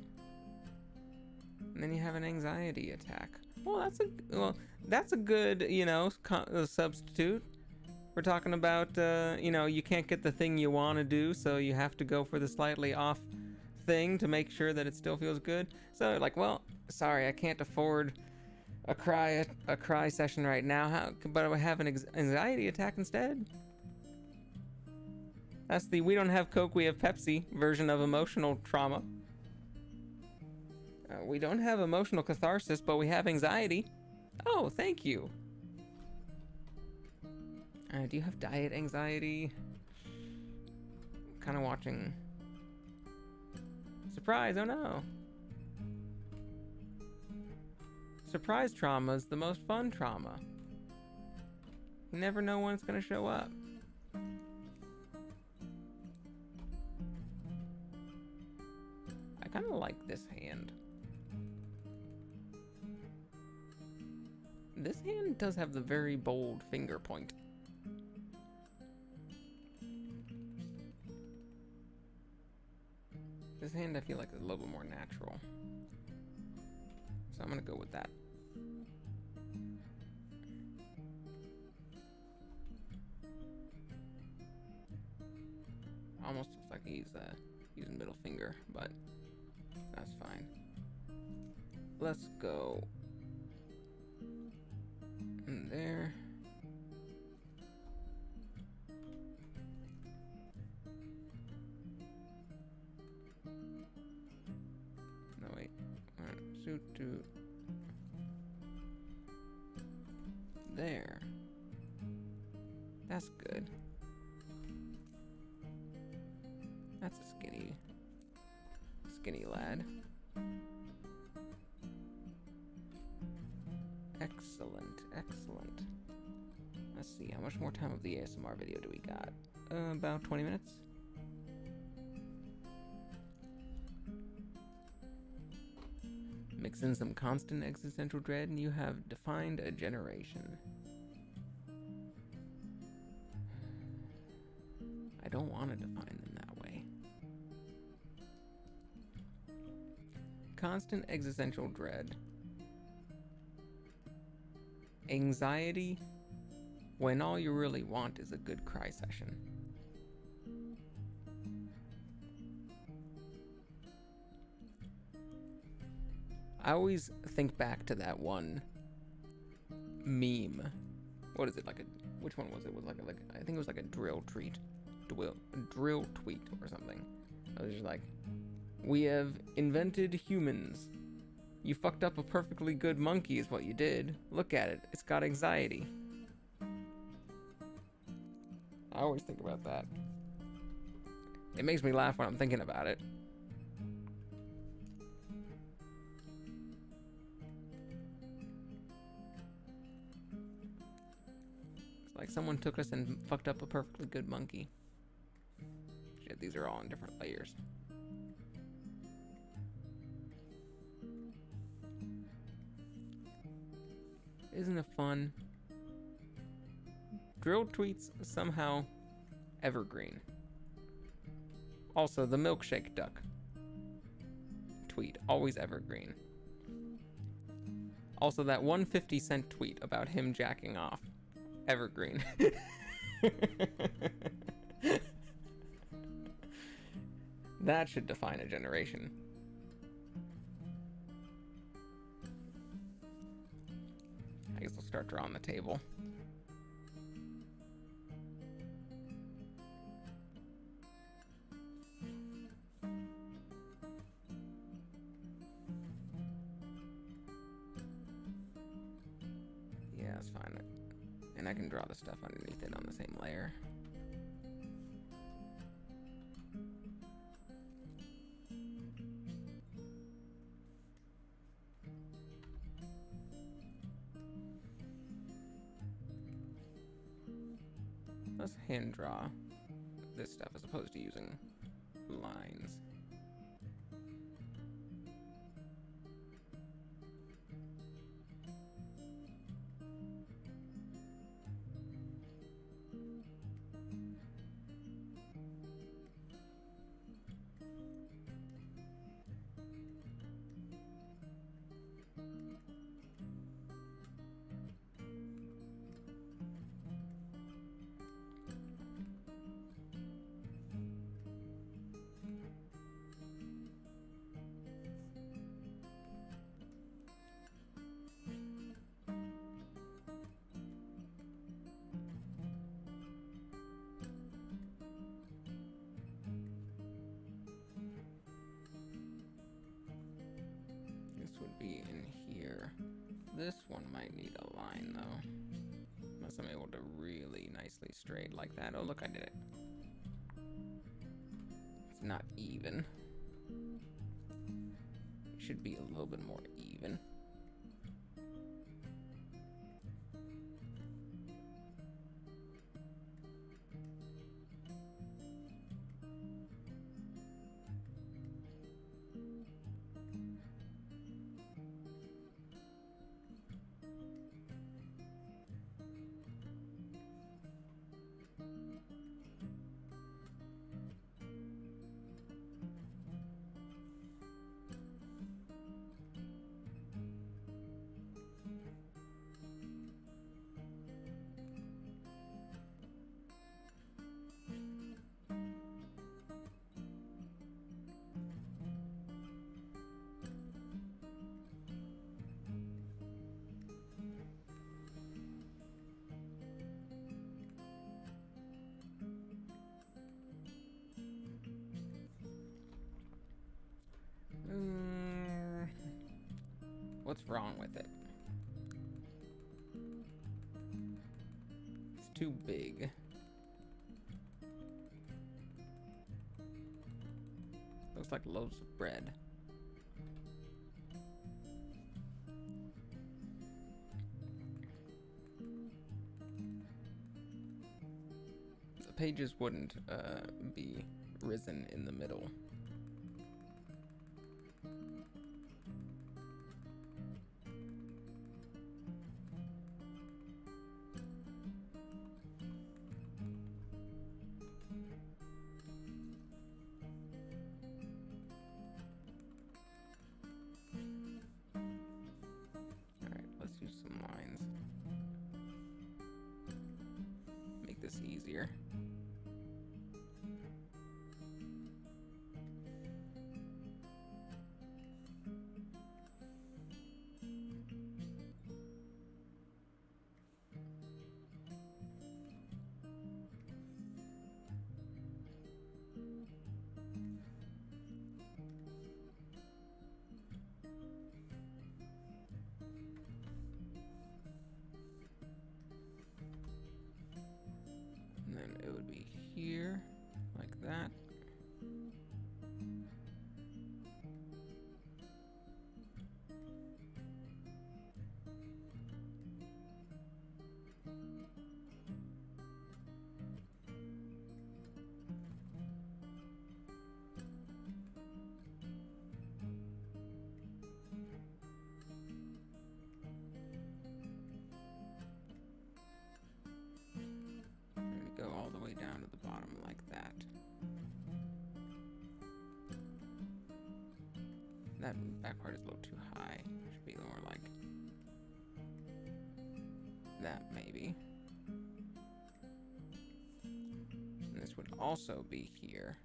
And then you have an anxiety attack. Well, that's a good, you know, substitute. We're talking about, you know, you can't get the thing you want to do, so you have to go for the slightly off thing to make sure that it still feels good. So, like, well, sorry, I can't afford a cry session right now. But I have an anxiety attack instead. That's the we don't have Coke, we have Pepsi version of emotional trauma. We don't have emotional catharsis, but we have anxiety. Oh, thank you. Do you have diet anxiety? Kind of watching. Surprise, oh no. Surprise trauma is the most fun trauma. You never know when it's going to show up. I kind of like this hand. This hand does have the very bold finger point. This hand I feel like is a little bit more natural. So I'm gonna go with that. Almost looks like he's using middle finger, but that's fine. Let's go in there. No, wait. Suit to there. That's good. That's a skinny lad. Excellent, excellent. Let's see, how much more time of the ASMR video do we got? About 20 minutes. Mix in some constant existential dread and you have defined a generation. I don't want to define them that way. Constant existential dread. Anxiety when all you really want is a good cry session. I always think back to that one meme. What is it, like a, which one was it? Was like I think it was like a drill tweet or something. I was just like, we have invented humans. You fucked up a perfectly good monkey is what you did. Look at it. It's got anxiety. I always think about that. It makes me laugh when I'm thinking about it. It's like someone took us and fucked up a perfectly good monkey. Shit, these are all in different layers. Isn't it fun? Drill tweets somehow evergreen. Also, the milkshake duck tweet, always evergreen. Also, that 150-cent tweet about him jacking off, evergreen. That should define a generation. I guess we'll start drawing the table. Yeah, that's fine. And I can draw the stuff underneath it on the same layer. Let's hand draw this stuff as opposed to using lines. Would be in here. This one might need a line though, unless I'm able to really nicely straight like that. Oh look, I did it. It's not even. It should be a little bit more even. What's wrong with it? It's too big. Looks like loaves of bread. The pages wouldn't be risen in the middle. Easier. And then it would be here, like that. Go all the way down to the bottom like that. That back part is a little too high. Should be more like that maybe. And this would also be here.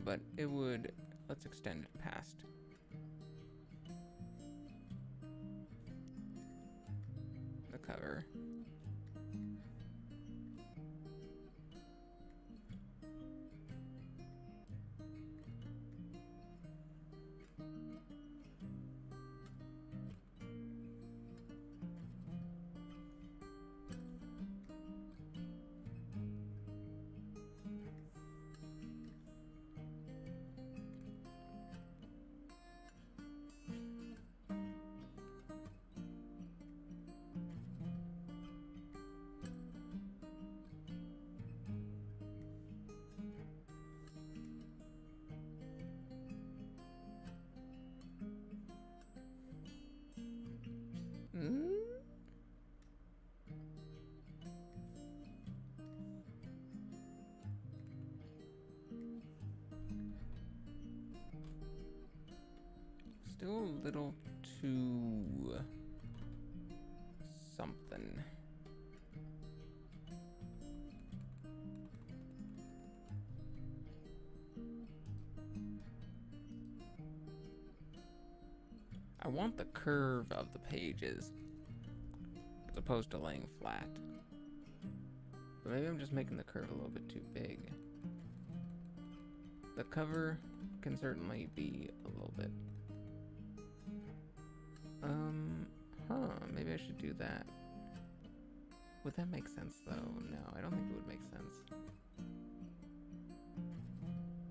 But it would, let's extend it past. The cover. still a little too something. I want the curve of the pages as opposed to laying flat. But maybe I'm just making the curve a little bit too big. The cover can certainly be a little bit. Maybe I should do that. Would that make sense though? No, I don't think it would make sense.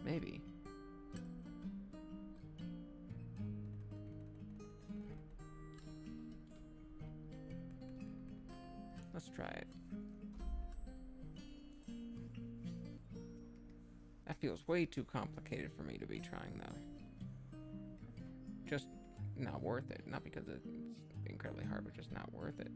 Maybe. Let's try it. That feels way too complicated for me to be trying though. Just not worth it. Not because it's incredibly hard, but just not worth it.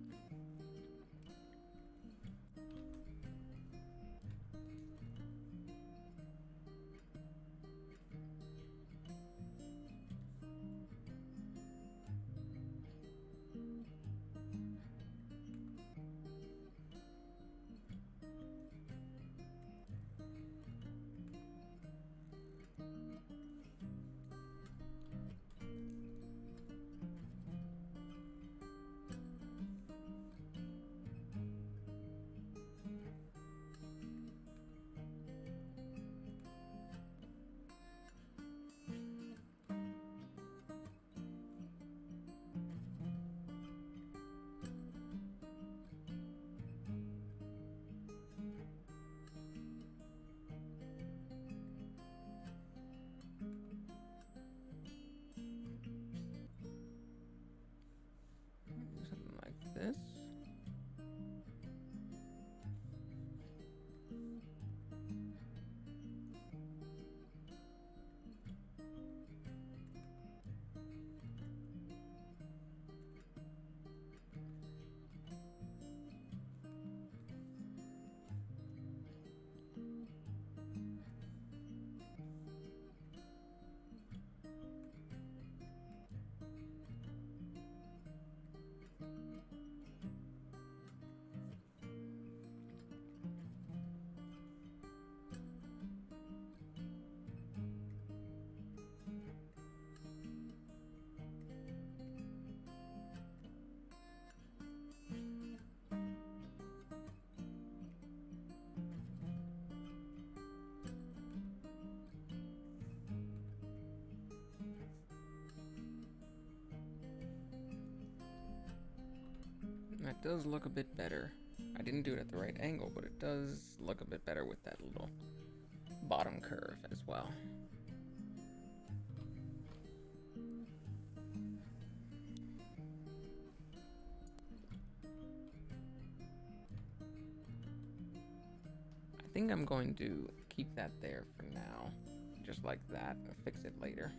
Something like this. That does look a bit better. I didn't do it at the right angle, but it does look a bit better with that little bottom curve as well. I think I'm going to keep that there for now, just like that, and fix it later.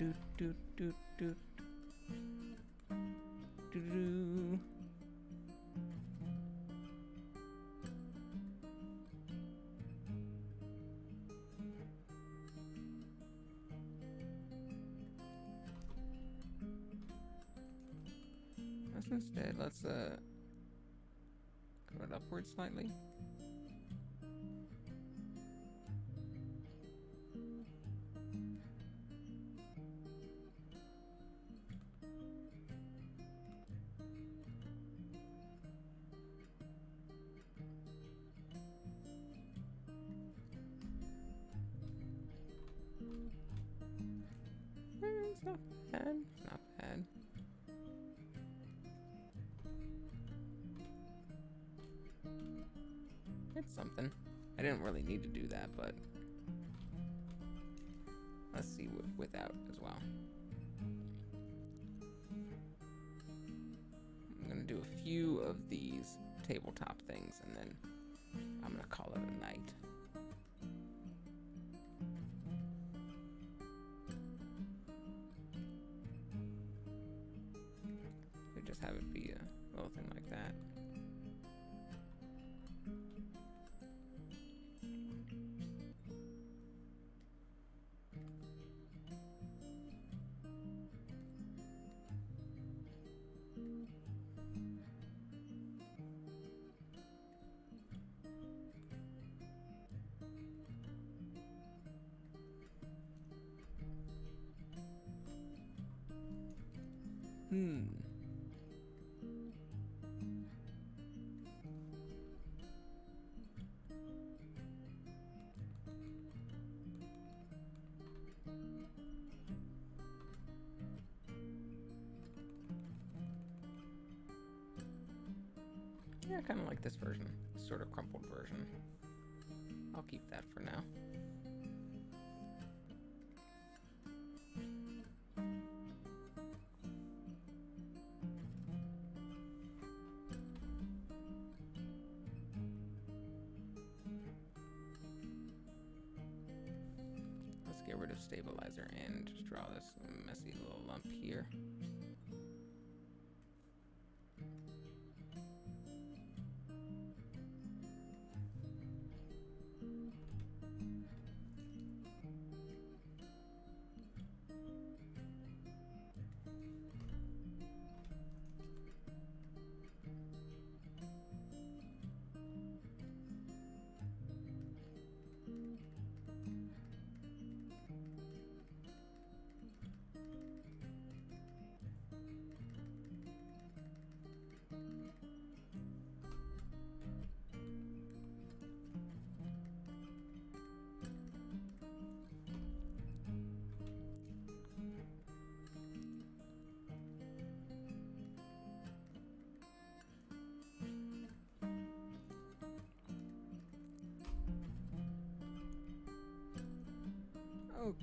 do do do do do do. Instead, let's go it upwards slightly. It's not bad. Not bad. It's something. I didn't really need to do that, but let's see without as well. I'm gonna do a few of these tabletop things, and then I'm gonna call it a night. So just have it be a little thing like that. Yeah, I kind of like this version, sort of crumpled version. I'll keep that for now. Let's get rid of stabilizer and just draw this messy little lump here.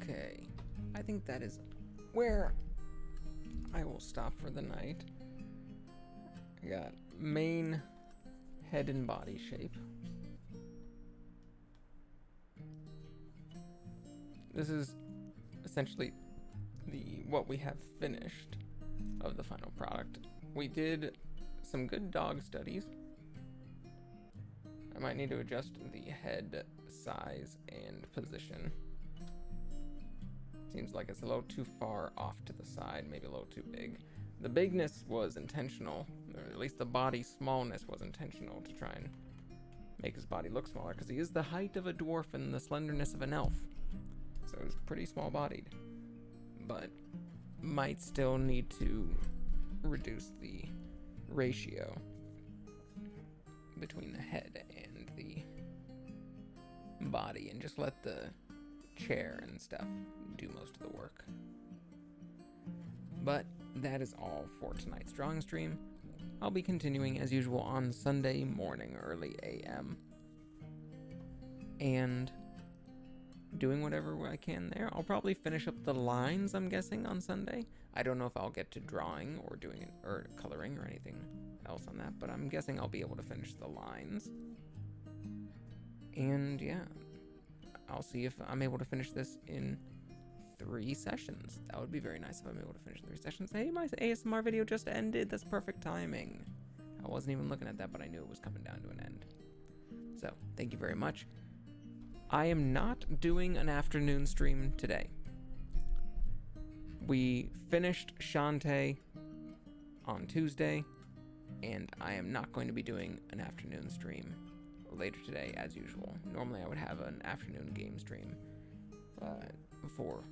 Okay, I think that is where I will stop for the night. I got main, head, and body shape. This is essentially what we have finished of the final product. We did some good dog studies. I might need to adjust the head size and position. Seems like it's a little too far off to the side, maybe a little too big. The bigness was intentional, or at least the body smallness was intentional to try and make his body look smaller, because he is the height of a dwarf and the slenderness of an elf. So he's pretty small bodied, but might still need to reduce the ratio between the head and the body and just let the chair and stuff do most of the work. But that is all for tonight's drawing stream. I'll be continuing as usual on Sunday morning, early AM, and doing whatever I can there. I'll probably finish up the lines, I'm guessing, on Sunday. I don't know if I'll get to drawing or doing it or coloring or anything else on that, but I'm guessing I'll be able to finish the lines. And yeah, I'll see if I'm able to finish this in 3 sessions. That would be very nice if I'm able to finish 3 sessions. Hey, my ASMR video just ended. That's perfect timing. I wasn't even looking at that, but I knew it was coming down to an end. So, thank you very much. I am not doing an afternoon stream today. We finished Shantae on Tuesday, and I am not going to be doing an afternoon stream later today as usual. Normally I would have an afternoon game stream for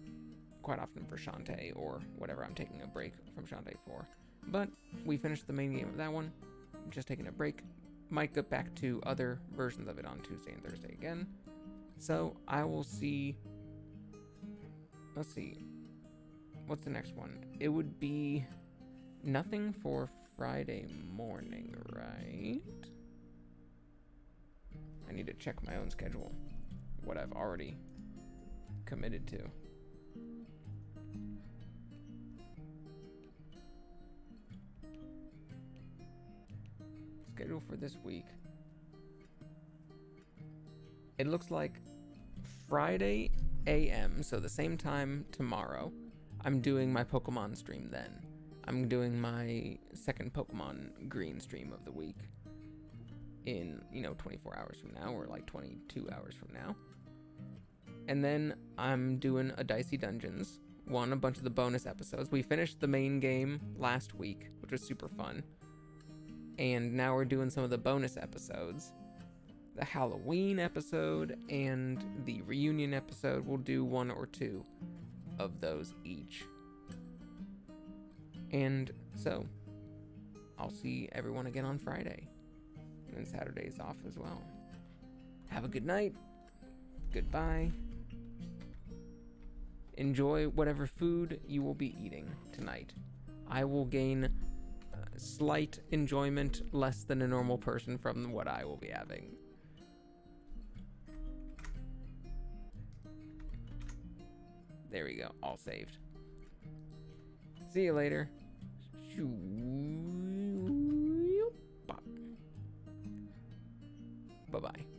quite often for Shantae or whatever I'm taking a break from Shantae for. But we finished the main game of that one, just taking a break. Might get back to other versions of it on Tuesday and Thursday again. So I will see, let's see, what's the next one? It would be nothing for Friday morning, right? I need to check my own schedule, what I've already committed to. Schedule for this week. It looks like Friday AM, so the same time tomorrow, I'm doing my Pokemon stream then. I'm doing my second Pokemon Green stream of the week in, 24 hours from now, or like 22 hours from now. And then I'm doing a Dicey Dungeons, won a bunch of the bonus episodes. We finished the main game last week, which was super fun. And now we're doing some of the bonus episodes. The Halloween episode and the reunion episode. We'll do 1 or 2 of those each. And so, I'll see everyone again on Friday. And then Saturday's off as well. Have a good night. Goodbye. Enjoy whatever food you will be eating tonight. I will gain slight enjoyment, less than a normal person, from what I will be having. There we go, all saved. See you later. Bye-bye.